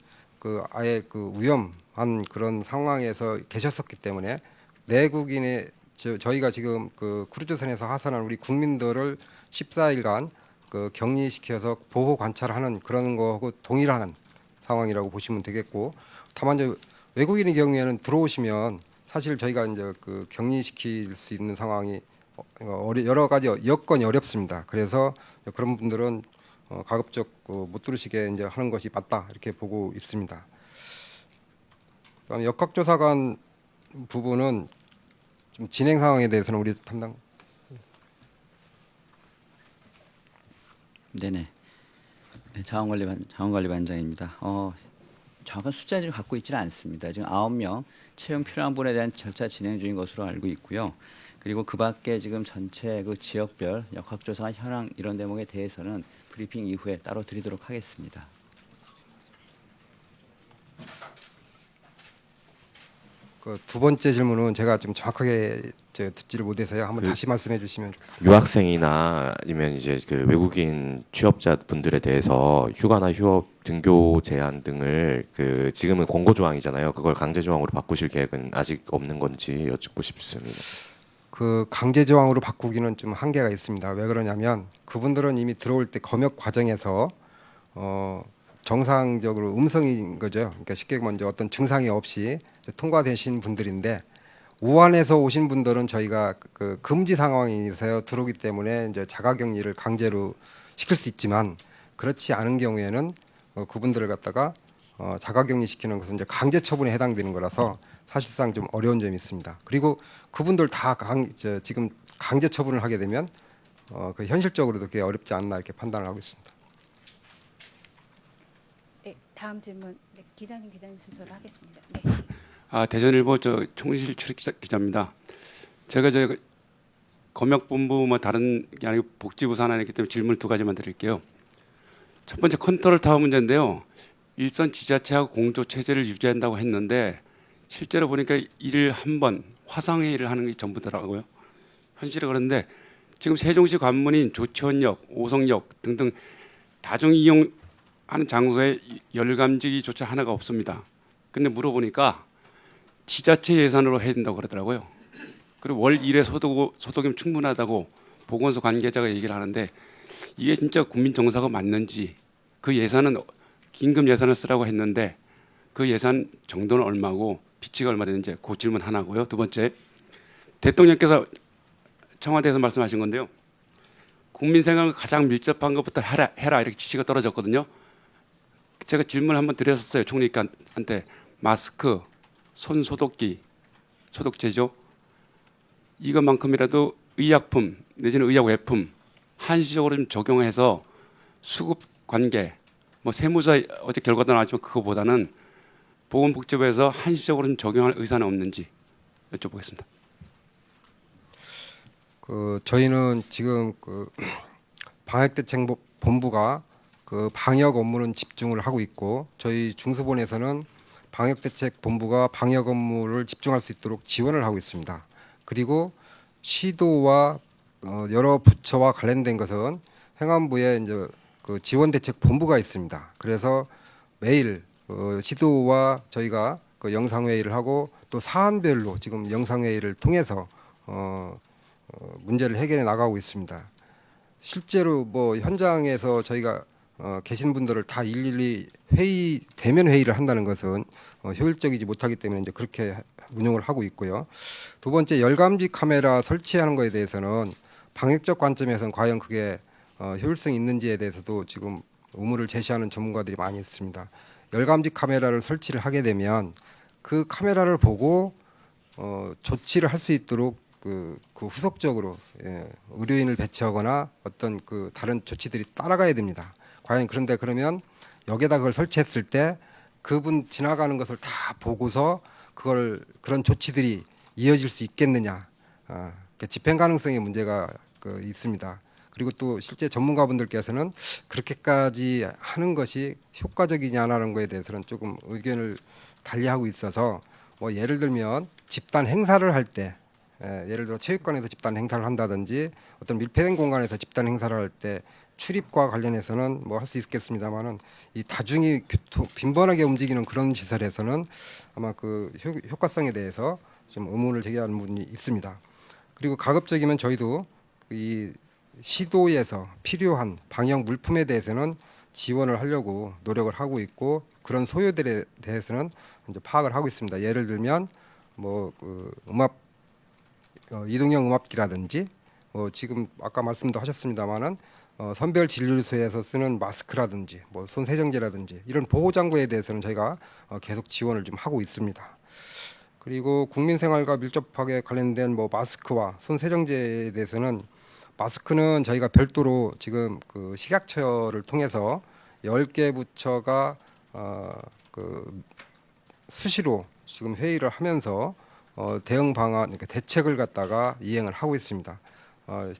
아예 위험한 그런 상황에서 계셨었기 때문에 내국인의 저희가 지금 크루즈선에서 하산한 우리 국민들을 14일간 격리시켜서 보호 관찰하는 그런 거하고 동일한 상황이라고 보시면 되겠고, 다만 이제 외국인의 경우에는 들어오시면 사실 저희가 이제 격리시킬 수 있는 상황이 여러 가지 여건이 어렵습니다. 그래서 그런 분들은 가급적 못 들으시게 이제 하는 것이 맞다 이렇게 보고 있습니다. 그다음에 역학조사관 부분은 좀 진행 상황에 대해서는 우리 담당. 네네. 자원관리반장입니다. 정확한 숫자를 갖고 있지는 않습니다. 지금 9명 채용 필요한 분에 대한 절차 진행 중인 것으로 알고 있고요. 그리고 그밖에 지금 전체 지역별 역학조사 현황 이런 대목에 대해서는 브리핑 이후에 따로 드리도록 하겠습니다. 두 번째 질문은 제가 좀 정확하게 듣지를 못해서요. 한번 다시 말씀해 주시면 좋겠습니다. 유학생이나 아니면 이제 외국인 취업자 분들에 대해서 휴가나 휴업 등교 제한 등을 지금은 권고 조항이잖아요. 그걸 강제 조항으로 바꾸실 계획은 아직 없는 건지 여쭙고 싶습니다. 강제 조항으로 바꾸기는 좀 한계가 있습니다. 왜 그러냐면 그분들은 이미 들어올 때 검역 과정에서 정상적으로 음성인 거죠. 그러니까 쉽게 먼저 어떤 증상이 없이 통과되신 분들인데 우한에서 오신 분들은 저희가 금지 상황에서 들어오기 때문에 이제 자가격리를 강제로 시킬 수 있지만 그렇지 않은 경우에는 그분들을 갖다가 자가격리시키는 것은 이제 강제 처분에 해당되는 거라서 사실상 좀 어려운 점이 있습니다. 그리고 그분들 다 지금 강제 처분을 하게 되면 그 현실적으로도 꽤 어렵지 않나 이렇게 판단을 하고 있습니다. 네, 다음 질문 기자님 순서로 하겠습니다. 네. 대전일보 총리실 출입 기자입니다. 제가 검역본부 다른 게 아니고 복지부 산하이기 때문에 질문 두 가지만 드릴게요. 첫 번째 컨트롤 타워 문제인데요. 일선 지자체하고 공조 체제를 유지한다고 했는데 실제로 보니까 일을 한 번 화상회의를 하는 게 전부더라고요. 현실에 그런데 지금 세종시 관문인 조치원역, 오성역 등등 다중 이용하는 장소에 열감지기조차 하나가 없습니다. 근데 물어보니까 지자체 예산으로 해야 된다고 그러더라고요. 그리고 월 1회 소득이면 충분하다고 보건소 관계자가 얘기를 하는데 이게 진짜 국민 정서가 맞는지 그 예산은 긴급 예산을 쓰라고 했는데 그 예산 정도는 얼마고 비치가 얼마 되는지 그 질문 하나고요. 두 번째, 대통령께서 청와대에서 말씀하신 건데요. 국민 생활과 가장 밀접한 것부터 해라 이렇게 지시가 떨어졌거든요. 제가 질문을 한번 드렸었어요. 총리한테 마스크, 손 소독기, 소독제죠. 이것만큼이라도 의약품 내지는 의약 외품 한시적으로 좀 적용해서 수급 관계, 세무사 어제 결과도 나왔지만 그거보다는 보건복지부에서 한시적으로 좀 적용할 의사는 없는지 여쭤보겠습니다. 저희는 지금 방역대책본부가 방역 업무는 집중을 하고 있고 저희 중수본에서는 방역대책본부가 방역 업무를 집중할 수 있도록 지원을 하고 있습니다. 그리고 시도와 여러 부처와 관련된 것은 행안부에 이제 지원대책본부가 있습니다. 그래서 매일 시도와 저희가 영상회의를 하고 또 사안별로 지금 영상회의를 통해서 문제를 해결해 나가고 있습니다. 실제로 현장에서 저희가 계신 분들을 다 일일이 대면 회의를 한다는 것은 효율적이지 못하기 때문에 이제 그렇게 운영을 하고 있고요. 두 번째, 열감지 카메라 설치하는 것에 대해서는 방역적 관점에서는 과연 그게 효율성이 있는지에 대해서도 지금 의무를 제시하는 전문가들이 많이 있습니다. 열감지 카메라를 설치를 하게 되면 그 카메라를 보고 조치를 할 수 있도록 그 후속적으로 의료인을 배치하거나 어떤 다른 조치들이 따라가야 됩니다. 과연 그런데 그러면 여기에다 그걸 설치했을 때 그분 지나가는 것을 다 보고서 그런 조치들이 이어질 수 있겠느냐, 집행 가능성의 문제가 있습니다. 그리고 또 실제 전문가분들께서는 그렇게까지 하는 것이 효과적이냐라는 것에 대해서는 조금 의견을 달리하고 있어서 예를 들면 집단 행사를 할 때 예를 들어 체육관에서 집단 행사를 한다든지 어떤 밀폐된 공간에서 집단 행사를 할 때 출입과 관련해서는 할 수 있겠습니다만은 이 다중이 빈번하게 움직이는 그런 시설에서는 아마 효과성에 대해서 좀 의문을 제기하는 분이 있습니다. 그리고 가급적이면 저희도 이 시도에서 필요한 방역 물품에 대해서는 지원을 하려고 노력을 하고 있고 그런 소요들에 대해서는 이제 파악을 하고 있습니다. 예를 들면 이동형 음압기라든지 지금 아까 말씀도 하셨습니다만은 선별 진료소에서 쓰는 마스크라든지 손 세정제라든지 이런 보호 장구에 대해서는 저희가 계속 지원을 좀 하고 있습니다. 그리고 국민 생활과 밀접하게 관련된 마스크와 손 세정제에 대해서는 마스크는 저희가 별도로 지금 식약처를 통해서 10개 부처가 수시로 지금 회의를 하면서 대응 방안, 그러니까 대책을 갖다가 이행을 하고 있습니다.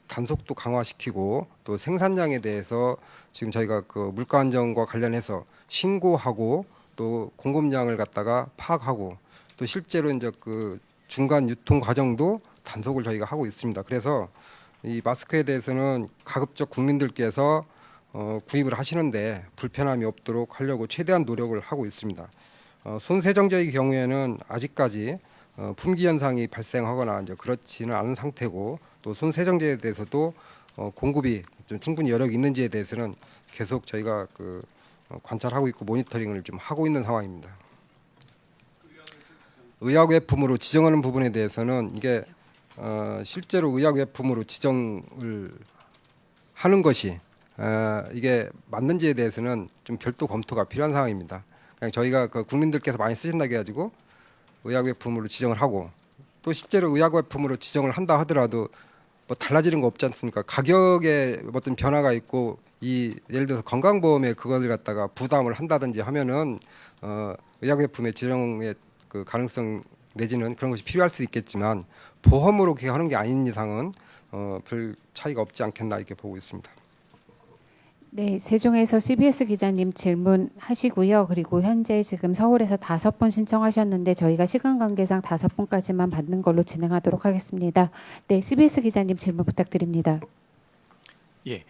단속도 강화시키고 또 생산량에 대해서 지금 저희가 물가 안정과 관련해서 신고하고 또 공급량을 갖다가 파악하고 또 실제로 이제 중간 유통 과정도 단속을 저희가 하고 있습니다. 그래서 이 마스크에 대해서는 가급적 국민들께서 구입을 하시는데 불편함이 없도록 하려고 최대한 노력을 하고 있습니다. 손 세정제의 경우에는 아직까지 품귀 현상이 발생하거나 이제 그렇지는 않은 상태고 또 손 세정제에 대해서도 공급이 좀 충분히 여력이 있는지에 대해서는 계속 저희가 관찰하고 있고 모니터링을 좀 하고 있는 상황입니다. 의약외품으로 지정하는 부분에 대해서는 이게 실제로 의약외품으로 지정을 하는 것이 이게 맞는지에 대해서는 좀 별도 검토가 필요한 상황입니다. 그냥 저희가 그 국민들께서 많이 쓰신다고 해가지고 의약외품으로 지정을 하고 또 실제로 의약외품으로 지정을 한다 하더라도 뭐 달라지는 거 없지 않습니까? 가격에 어떤 변화가 있고 이 예를 들어서 건강보험에 그걸 갖다가 부담을 한다든지 하면은 의약외품의 지정의 그 가능성 내지는 그런 것이 필요할 수 있겠지만 보험으로 그렇게 하는 게 아닌 이상은 별 차이가 없지 않겠나 이렇게 보고 있습니다. 네, 세종에서 CBS 기자님 질문하시고요. 그리고 현재 지금 서울에서 5분 신청하셨는데 저희가 시간 관계상 5분까지만 받는 걸로 진행하도록 하겠습니다. 네, CBS 기자님 질문 부탁드립니다. 예,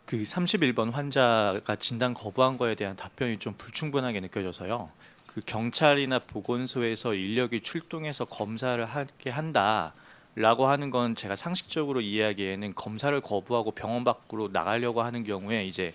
그 31번 환자가 진단 거부한 거에 대한 답변이 좀 불충분하게 느껴져서요. 그 경찰이나 보건소에서 인력이 출동해서 검사를 하게 한다라고 하는 건 제가 상식적으로 이해하기에는 검사를 거부하고 병원 밖으로 나가려고 하는 경우에 이제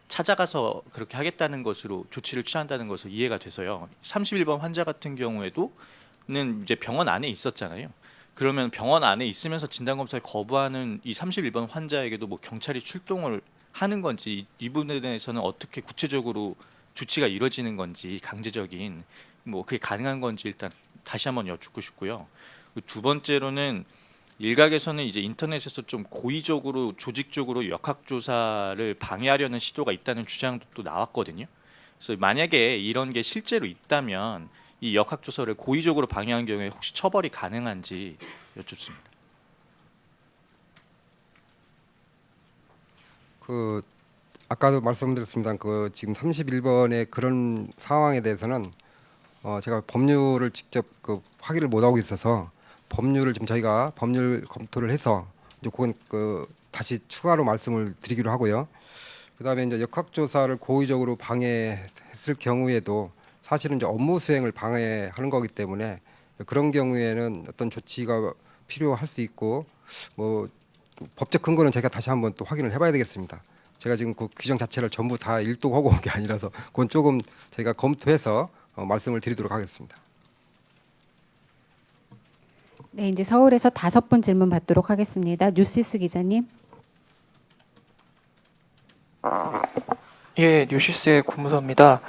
찾아가서 그렇게 하겠다는 것으로 조치를 취한다는 것으로 이해가 돼서요. 31번 환자 같은 경우에도는 이제 병원 안에 있었잖아요. 그러면 병원 안에 있으면서 진단 검사를 거부하는 이 31번 환자에게도 뭐 경찰이 출동을 하는 건지 이 부분에 대해서는 어떻게 구체적으로 조치가 이루어지는 건지 강제적인 뭐 그게 가능한 건지 일단 다시 한번 여쭙고 싶고요. 두 번째로는 일각에서는 이제 인터넷에서 좀 고의적으로 조직적으로 역학조사를 방해하려는 시도가 있다는 주장도 또 나왔거든요. 그래서 만약에 이런 게 실제로 있다면 이 역학조사를 고의적으로 방해한 경우에 혹시 처벌이 가능한지 여쭙습니다. 그 아까도 말씀드렸습니다. 그 지금 31번의 그런 상황에 대해서는 제가 법률을 직접 그 확인을 못 하고 있어서 법률을 지금 저희가 법률 검토를 해서 이제 그건 그 다시 추가로 말씀을 드리기로 하고요. 그다음에 이제 역학조사를 고의적으로 방해했을 경우에도 사실은 이제 업무 수행을 방해하는 거기 때문에 그런 경우에는 어떤 조치가 필요할 수 있고 뭐 법적 근거는 제가 다시 한번 또 확인을 해봐야 되겠습니다. 제가 지금 그 규정 자체를 전부 다 일독하고 온 게 아니라서 그건 조금 저희가 검토해서 말씀을 드리도록 하겠습니다. 네, 이제 서울에서 5분 질문 받도록 하겠습니다. 뉴시스 기자님. 예, 뉴시스의 구무서입니다.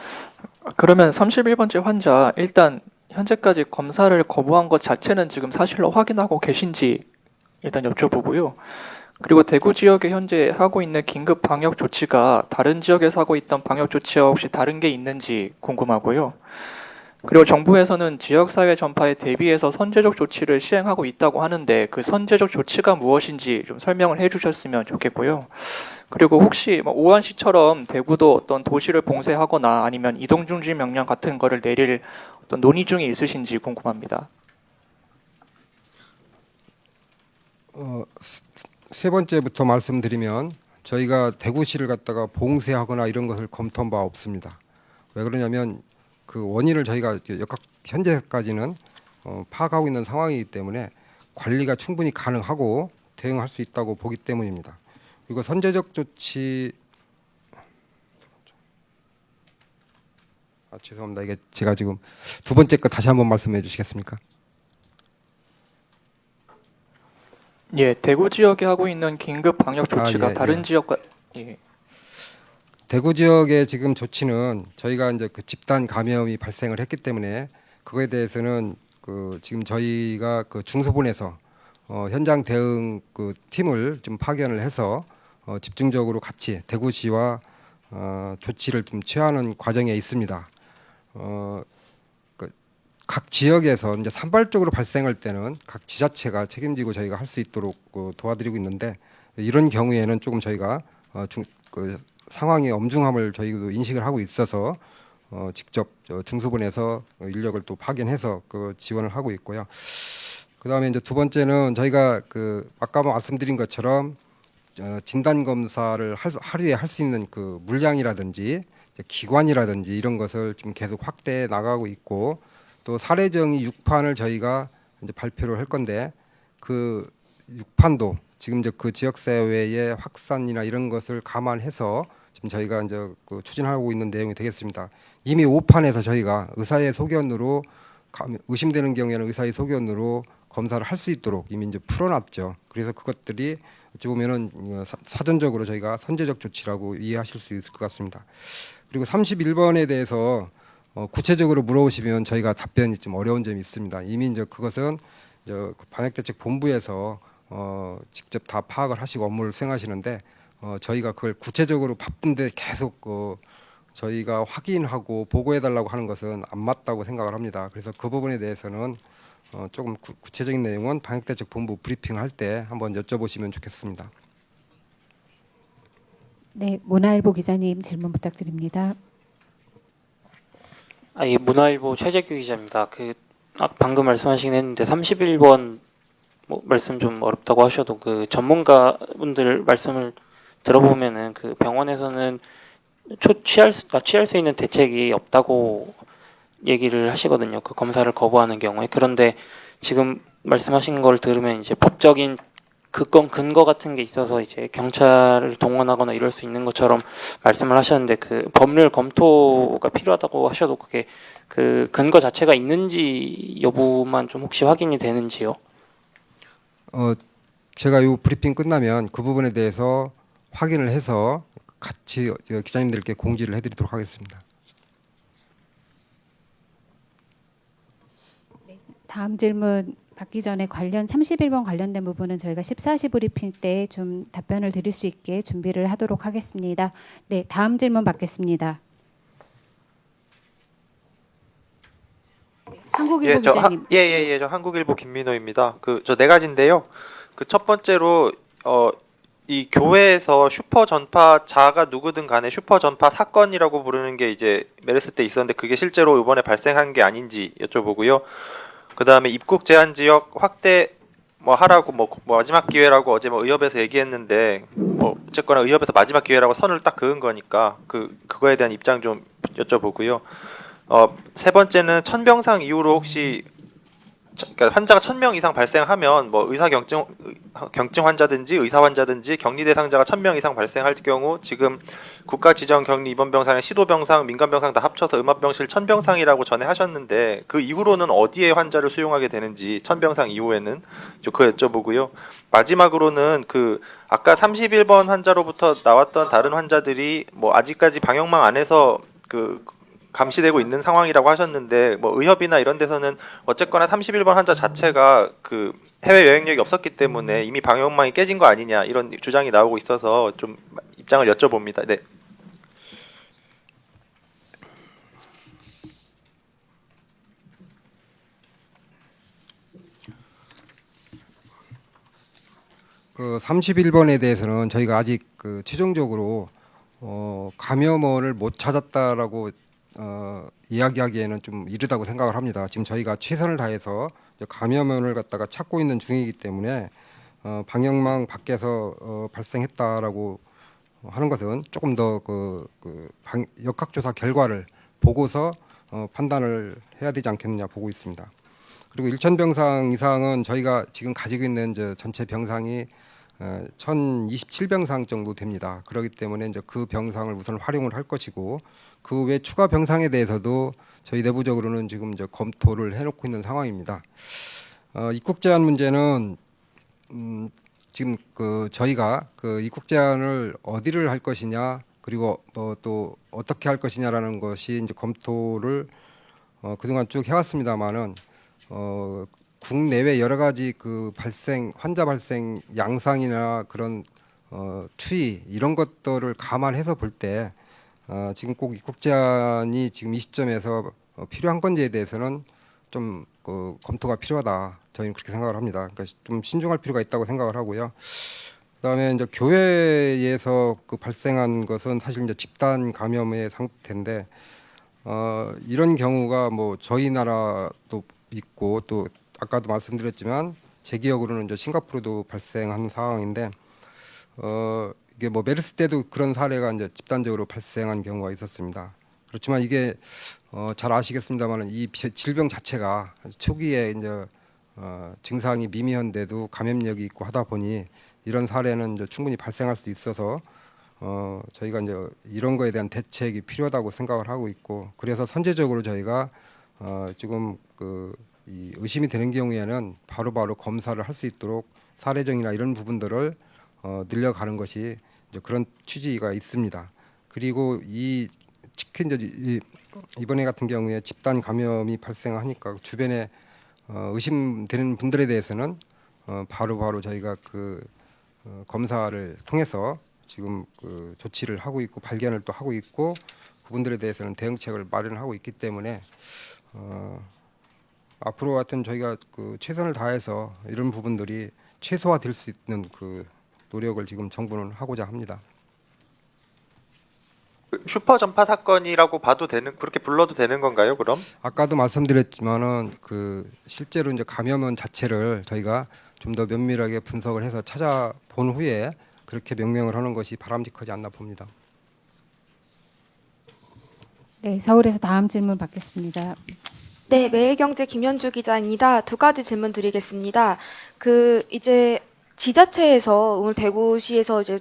그러면 31번째 환자 일단 현재까지 검사를 거부한 것 자체는 지금 사실로 확인하고 계신지 일단 여쭤보고요. 그리고 대구 지역에 현재 하고 있는 긴급 방역 조치가 다른 지역에서 하고 있던 방역 조치와 혹시 다른 게 있는지 궁금하고요. 그리고 정부에서는 지역사회 전파에 대비해서 선제적 조치를 시행하고 있다고 하는데 그 선제적 조치가 무엇인지 좀 설명을 해주셨으면 좋겠고요. 그리고 혹시 뭐 우한시처럼 대구도 어떤 도시를 봉쇄하거나 아니면 이동중지 명령 같은 거를 내릴 어떤 논의 중에 있으신지 궁금합니다. 세 번째부터 말씀드리면 저희가 대구시를 갖다가 봉쇄하거나 이런 것을 검토한 바 없습니다. 왜 그러냐면 그 원인을 저희가 현재까지는 파악하고 있는 상황이기 때문에 관리가 충분히 가능하고 대응할 수 있다고 보기 때문입니다. 그리고 선제적 조치 죄송합니다. 이게 제가 지금 두 번째 거 다시 한번 말씀해 주시겠습니까? 예, 대구 지역에 하고 있는 긴급 방역 조치가 예, 다른 예. 지역과 예. 대구 지역의 지금 조치는 저희가 이제 그 집단 감염이 발생을 했기 때문에 그거에 대해서는 그 지금 저희가 그 중소본에서 현장 대응 그 팀을 좀 파견을 해서 집중적으로 같이 대구시와 조치를 좀 취하는 과정에 있습니다. 각 지역에서 이제 산발적으로 발생할 때는 각 지자체가 책임지고 저희가 할 수 있도록 도와드리고 있는데 이런 경우에는 조금 저희가 상황의 엄중함을 저희도 인식을 하고 있어서 직접 중수본에서 인력을 또 파견해서 그 지원을 하고 있고요. 그다음에 이제 두 번째는 저희가 그 아까 말씀드린 것처럼 진단 검사를 하루에 할 수 있는 그 물량이라든지 기관이라든지 이런 것을 좀 계속 확대해 나가고 있고 또 사례정의 6판을 저희가 이제 발표를 할 건데 그 6판도 지금 이제 그 지역사회의 확산이나 이런 것을 감안해서 지금 저희가 이제 그 추진하고 있는 내용이 되겠습니다. 이미 5판에서 저희가 의사의 소견으로 의심되는 경우에는 의사의 소견으로 검사를 할 수 있도록 이미 이제 풀어놨죠. 그래서 그것들이 어찌 보면은 사전적으로 저희가 선제적 조치라고 이해하실 수 있을 것 같습니다. 그리고 31번에 대해서 구체적으로 물어보시면 저희가 답변이 좀 어려운 점이 있습니다. 이미 이제 그것은 방역대책본부에서 직접 다 파악을 하시고 업무를 수행하시는데 저희가 그걸 구체적으로 바쁜데 계속 저희가 확인하고 보고해달라고 하는 것은 안 맞다고 생각을 합니다. 그래서 그 부분에 대해서는 조금 구체적인 내용은 방역대책본부 브리핑할 때 한번 여쭤보시면 좋겠습니다. 네, 문화일보 기자님 질문 부탁드립니다. 예, 문화일보 최재규 기자입니다. 방금 말씀하시긴 했는데 31번 말씀 좀 어렵다고 하셔도 그 전문가분들 말씀을 들어보면은 그 병원에서는 취할 수 있는 대책이 없다고 얘기를 하시거든요. 그 검사를 거부하는 경우에. 그런데 지금 말씀하신 걸 들으면 이제 법적인 근거 같은 게 있어서 이제 경찰을 동원하거나 이럴 수 있는 것처럼 말씀을 하셨는데 그 법률 검토가 필요하다고 하셔도 그게 그 근거 자체가 있는지 여부만 좀 혹시 확인이 되는지요? 제가 이 브리핑 끝나면 그 부분에 대해서 확인을 해서 같이 기자님들께 공지를 해드리도록 하겠습니다. 다음 질문 받기 전에 관련 31번 관련된 부분은 저희가 14시 브리핑 때 좀 답변을 드릴 수 있게 준비를 하도록 하겠습니다. 네, 다음 질문 받겠습니다. 한국일보 기자님. 저 한국일보 김민호입니다. 저 네 가지인데요. 그 첫 번째로 이 교회에서 슈퍼 전파자가 누구든 간에 슈퍼 전파 사건이라고 부르는 게 이제 메르스 때 있었는데 그게 실제로 이번에 발생한 게 아닌지 여쭤보고요. 그다음에 입국 제한 지역 확대 하라고 마지막 기회라고 어제 의협에서 얘기했는데 어쨌거나 의협에서 마지막 기회라고 선을 딱 그은 거니까 그거에 대한 입장 좀 여쭤보고요. 세 번째는 천병상 이후로 혹시 그러니까 환자가 1,000명 이상 발생하면 의사 경증 환자든지 의사 환자든지 격리 대상자가 1,000명 이상 발생할 경우 지금 국가 지정 격리 입원 병상에 시도 병상, 민간 병상 다 합쳐서 음압병실 1,000병상이라고 전에 하셨는데 그 이후로는 어디에 환자를 수용하게 되는지 1,000병상 이후에는 그거 여쭤보고요. 마지막으로는 아까 31번 환자로부터 나왔던 다른 환자들이 아직까지 방역망 안에서 감시되고 있는 상황이라고 하셨는데 의협이나 이런 데서는 어쨌거나 31번 환자 자체가 해외 여행력이 없었기 때문에 이미 방역망이 깨진 거 아니냐 이런 주장이 나오고 있어서 좀 입장을 여쭤봅니다. 네. 그 31번에 대해서는 저희가 아직 최종적으로 감염원을 못 찾았다라고 이야기하기에는 좀 이르다고 생각을 합니다. 지금 저희가 최선을 다해서 감염원을 갖다가 찾고 있는 중이기 때문에 방역망 밖에서 발생했다라고 하는 것은 조금 더 역학조사 결과를 보고서 판단을 해야 되지 않겠느냐 보고 있습니다. 그리고 1,000병상 이상은 저희가 지금 가지고 있는 전체 병상이 1,027병상 정도 됩니다. 그렇기 때문에 그 병상을 우선 활용을 할 것이고 그 외 추가 병상에 대해서도 저희 내부적으로는 지금 검토를 해놓고 있는 상황입니다. 입국 제한 문제는 지금 저희가 입국 제한을 어디를 할 것이냐 그리고 또 어떻게 할 것이냐라는 것이 이제 검토를 그동안 쭉 해왔습니다만은 국내외 여러 가지 환자 발생 양상이나 그런 추이 이런 것들을 감안해서 볼 때 지금 꼭 입국 제한이 지금 이 시점에서 필요한 건지에 대해서는 좀 검토가 필요하다. 저희는 그렇게 생각을 합니다. 그러니까 좀 신중할 필요가 있다고 생각을 하고요. 그다음에 이제 교회에서 발생한 것은 사실 이제 집단 감염의 상태인데 이런 경우가 저희 나라도 있고 또 아까도 말씀드렸지만 제 기억으로는 이제 싱가포르도 발생한 상황인데 이게 메르스 때도 그런 사례가 이제 집단적으로 발생한 경우가 있었습니다. 그렇지만 이게 잘 아시겠습니다만 이 질병 자체가 초기에 이제 증상이 미미한데도 감염력이 있고 하다 보니 이런 사례는 이제 충분히 발생할 수 있어서 저희가 이제 이런 거에 대한 대책이 필요하다고 생각을 하고 있고 그래서 선제적으로 저희가 지금 이 의심이 되는 경우에는 바로바로 검사를 할 수 있도록 사례정이나 이런 부분들을 늘려가는 것이 이제 그런 취지가 있습니다. 그리고 특히 이제 이번에 같은 경우에 집단 감염이 발생하니까 주변에 의심되는 분들에 대해서는 바로바로 저희가 검사를 통해서 지금 조치를 하고 있고 발견을 또 하고 있고 그분들에 대해서는 대응책을 마련하고 있기 때문에 앞으로 같은 저희가 최선을 다해서 이런 부분들이 최소화될 수 있는 노력을 지금 정부는 하고자 합니다. 슈퍼 전파 사건이라고 봐도 되는 그렇게 불러도 되는 건가요? 그럼? 아까도 말씀드렸지만은 실제로 이제 감염원 자체를 저희가 좀 더 면밀하게 분석을 해서 찾아본 후에 그렇게 명명을 하는 것이 바람직하지 않나 봅니다. 네, 서울에서 다음 질문 받겠습니다. 네, 매일경제 김현주 기자입니다. 두 가지 질문 드리겠습니다. 이제 지자체에서 오늘 대구시에서 이제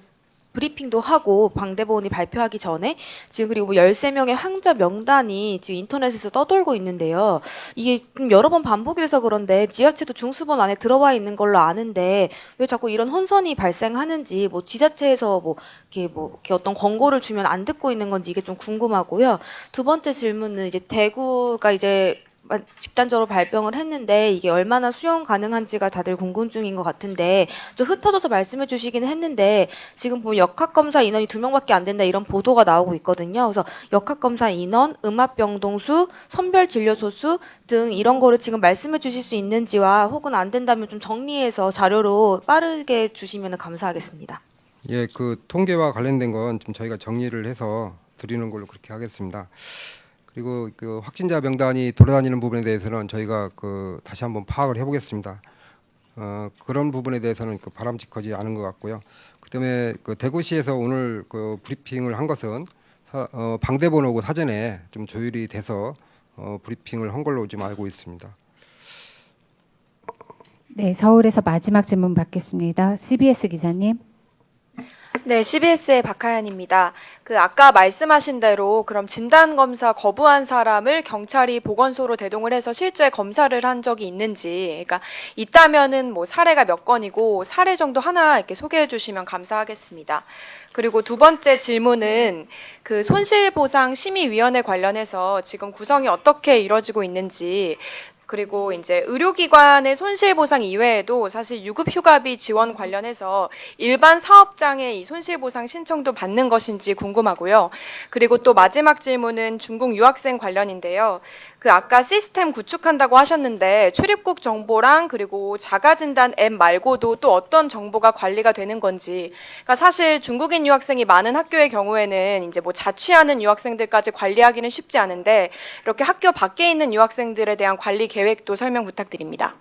브리핑도 하고 방대본이 발표하기 전에 지금 그리고 13명의 환자 명단이 지금 인터넷에서 떠돌고 있는데요. 이게 좀 여러 번 반복이 돼서 그런데 지자체도 중수본 안에 들어와 있는 걸로 아는데 왜 자꾸 이런 혼선이 발생하는지 지자체에서 이렇게 어떤 권고를 주면 안 듣고 있는 건지 이게 좀 궁금하고요. 두 번째 질문은 이제 대구가 이제 집단적으로 발병을 했는데 이게 얼마나 수용 가능한지가 다들 궁금증인 것 같은데 좀 흩어져서 말씀해 주시기는 했는데 지금 보면 역학검사 인원이 2명밖에 안 된다 이런 보도가 나오고 있거든요. 그래서 역학검사 인원, 음압병동수, 선별진료소 수 등 이런 거를 지금 말씀해 주실 수 있는지와 혹은 안 된다면 좀 정리해서 자료로 빠르게 주시면 감사하겠습니다. 예, 통계와 관련된 건 좀 저희가 정리를 해서 드리는 걸로 그렇게 하겠습니다. 그리고 확진자 명단이 돌아다니는 부분에 대해서는 저희가 다시 한번 파악을 해보겠습니다. 그런 부분에 대해서는 바람직하지 않은 것 같고요. 그다음에 대구시에서 오늘 브리핑을 한 것은 방대본하고 사전에 좀 조율이 돼서 브리핑을 한 걸로 지금 알고 있습니다. 네, 서울에서 마지막 질문 받겠습니다. CBS 기자님. 네, CBS의 박하연입니다. 아까 말씀하신 대로 그럼 진단 검사 거부한 사람을 경찰이 보건소로 대동을 해서 실제 검사를 한 적이 있는지, 그러니까 있다면은 사례가 몇 건이고 사례 정도 하나 이렇게 소개해 주시면 감사하겠습니다. 그리고 두 번째 질문은 손실보상심의위원회 관련해서 지금 구성이 어떻게 이루어지고 있는지, 그리고 이제 의료기관의 손실보상 이외에도 사실 유급휴가비 지원 관련해서 일반 사업장의 이 손실보상 신청도 받는 것인지 궁금하고요. 그리고 또 마지막 질문은 중국 유학생 관련인데요. 아까 시스템 구축한다고 하셨는데 출입국 정보랑 그리고 자가진단 앱 말고도 또 어떤 정보가 관리가 되는 건지. 그러니까 사실 중국인 유학생이 많은 학교의 경우에는 이제 자취하는 유학생들까지 관리하기는 쉽지 않은데 이렇게 학교 밖에 있는 유학생들에 대한 관리 계획도 설명 부탁드립니다.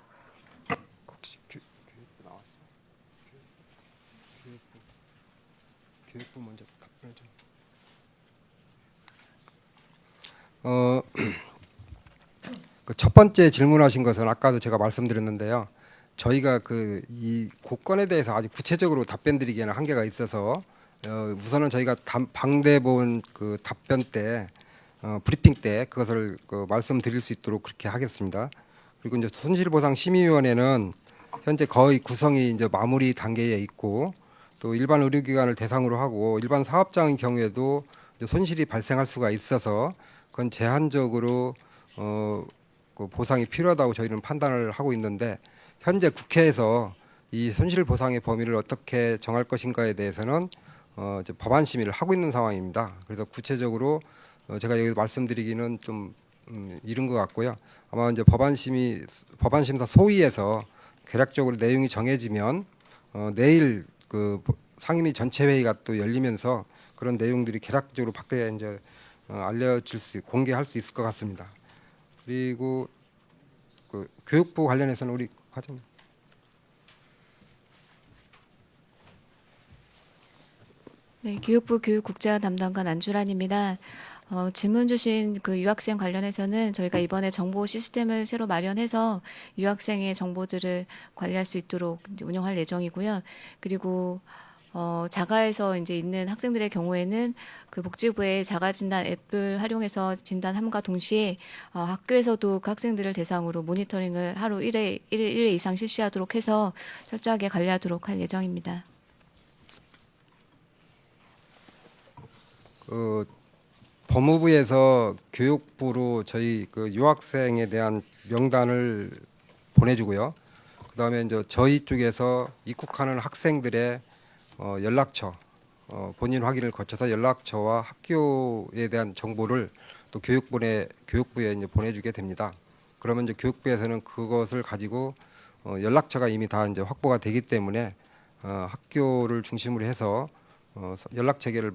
교육부 먼저 답변 좀. 첫 번째 질문하신 것은 아까도 제가 말씀드렸는데요. 저희가 이 고건에 대해서 아주 구체적으로 답변드리기에는 한계가 있어서 우선은 저희가 방대본 답변 때 브리핑 때 그것을 말씀드릴 수 있도록 그렇게 하겠습니다. 그리고 이제 손실보상심의위원회는 현재 거의 구성이 이제 마무리 단계에 있고 또 일반 의료기관을 대상으로 하고 일반 사업장의 경우에도 이제 손실이 발생할 수가 있어서 그건 제한적으로 보상이 필요하다고 저희는 판단을 하고 있는데 현재 국회에서 이 손실보상의 범위를 어떻게 정할 것인가에 대해서는 이제 법안 심의를 하고 있는 상황입니다. 그래서 구체적으로 제가 여기 말씀드리기는 좀 이른 것 같고요. 아마 이제 법안심사 소위에서 개략적으로 내용이 정해지면 내일 상임위 전체 회의가 또 열리면서 그런 내용들이 개략적으로 밖에 이제 공개할 수 있을 것 같습니다. 그리고 교육부 관련해서는 우리 과장. 네, 교육부 교육국제화 담당관 안주란입니다. 질문 주신 유학생 관련해서는 저희가 이번에 정보 시스템을 새로 마련해서 유학생의 정보들을 관리할 수 있도록 운영할 예정이고요. 그리고 자가에서 이제 있는 학생들의 경우에는 복지부의 자가진단 앱을 활용해서 진단함과 동시에 학교에서도 그 학생들을 대상으로 모니터링을 하루 1회 이상 실시하도록 해서 철저하게 관리하도록 할 예정입니다. 법무부에서 교육부로 저희 그 유학생에 대한 명단을 보내주고요. 그다음에 이제 저희 쪽에서 입국하는 학생들의 연락처, 본인 확인을 거쳐서 연락처와 학교에 대한 정보를 또 교육부에 이제 보내주게 됩니다. 그러면 이제 교육부에서는 그것을 가지고 연락처가 이미 다 이제 확보가 되기 때문에 학교를 중심으로 해서 연락 체계를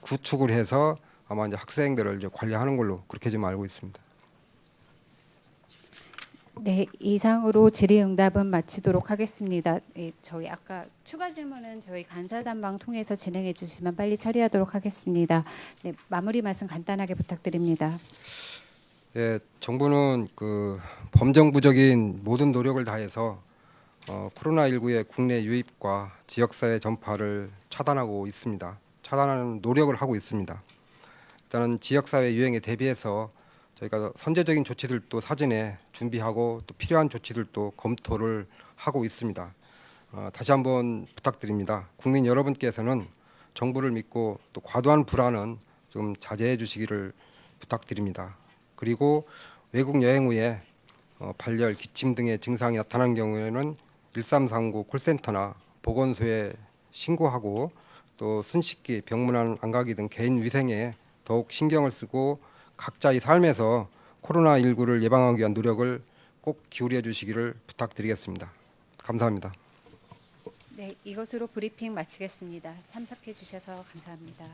구축을 해서 아마 이제 학생들을 이제 관리하는 걸로 그렇게 좀 알고 있습니다. 네, 이상으로 질의응답은 마치도록 하겠습니다. 저희 아까 추가 질문은 저희 간사단방 통해서 진행해 주시면 빨리 처리하도록 하겠습니다. 네, 마무리 말씀 간단하게 부탁드립니다. 네, 정부는 그 범정부적인 모든 노력을 다해서 코로나19의 국내 유입과 지역사회 전파를 차단하고 있습니다. 차단하는 노력을 하고 있습니다. 일단은 지역사회 유행에 대비해서 저희가 선제적인 조치들도 사전에 준비하고 또 필요한 조치들도 검토를 하고 있습니다. 다시 한번 부탁드립니다. 국민 여러분께서는 정부를 믿고 또 과도한 불안은 좀 자제해 주시기를 부탁드립니다. 그리고 외국 여행 후에 발열, 기침 등의 증상이 나타난 경우에는 1339 콜센터나 보건소에 신고하고 또 손 씻기, 병문안 안 가기 등 개인 위생에 더욱 신경을 쓰고 각자의 삶에서 코로나19를 예방하기 위한 노력을 꼭 기울여 주시기를 부탁드리겠습니다. 감사합니다. 네, 이것으로 브리핑 마치겠습니다. 참석해 주셔서 감사합니다.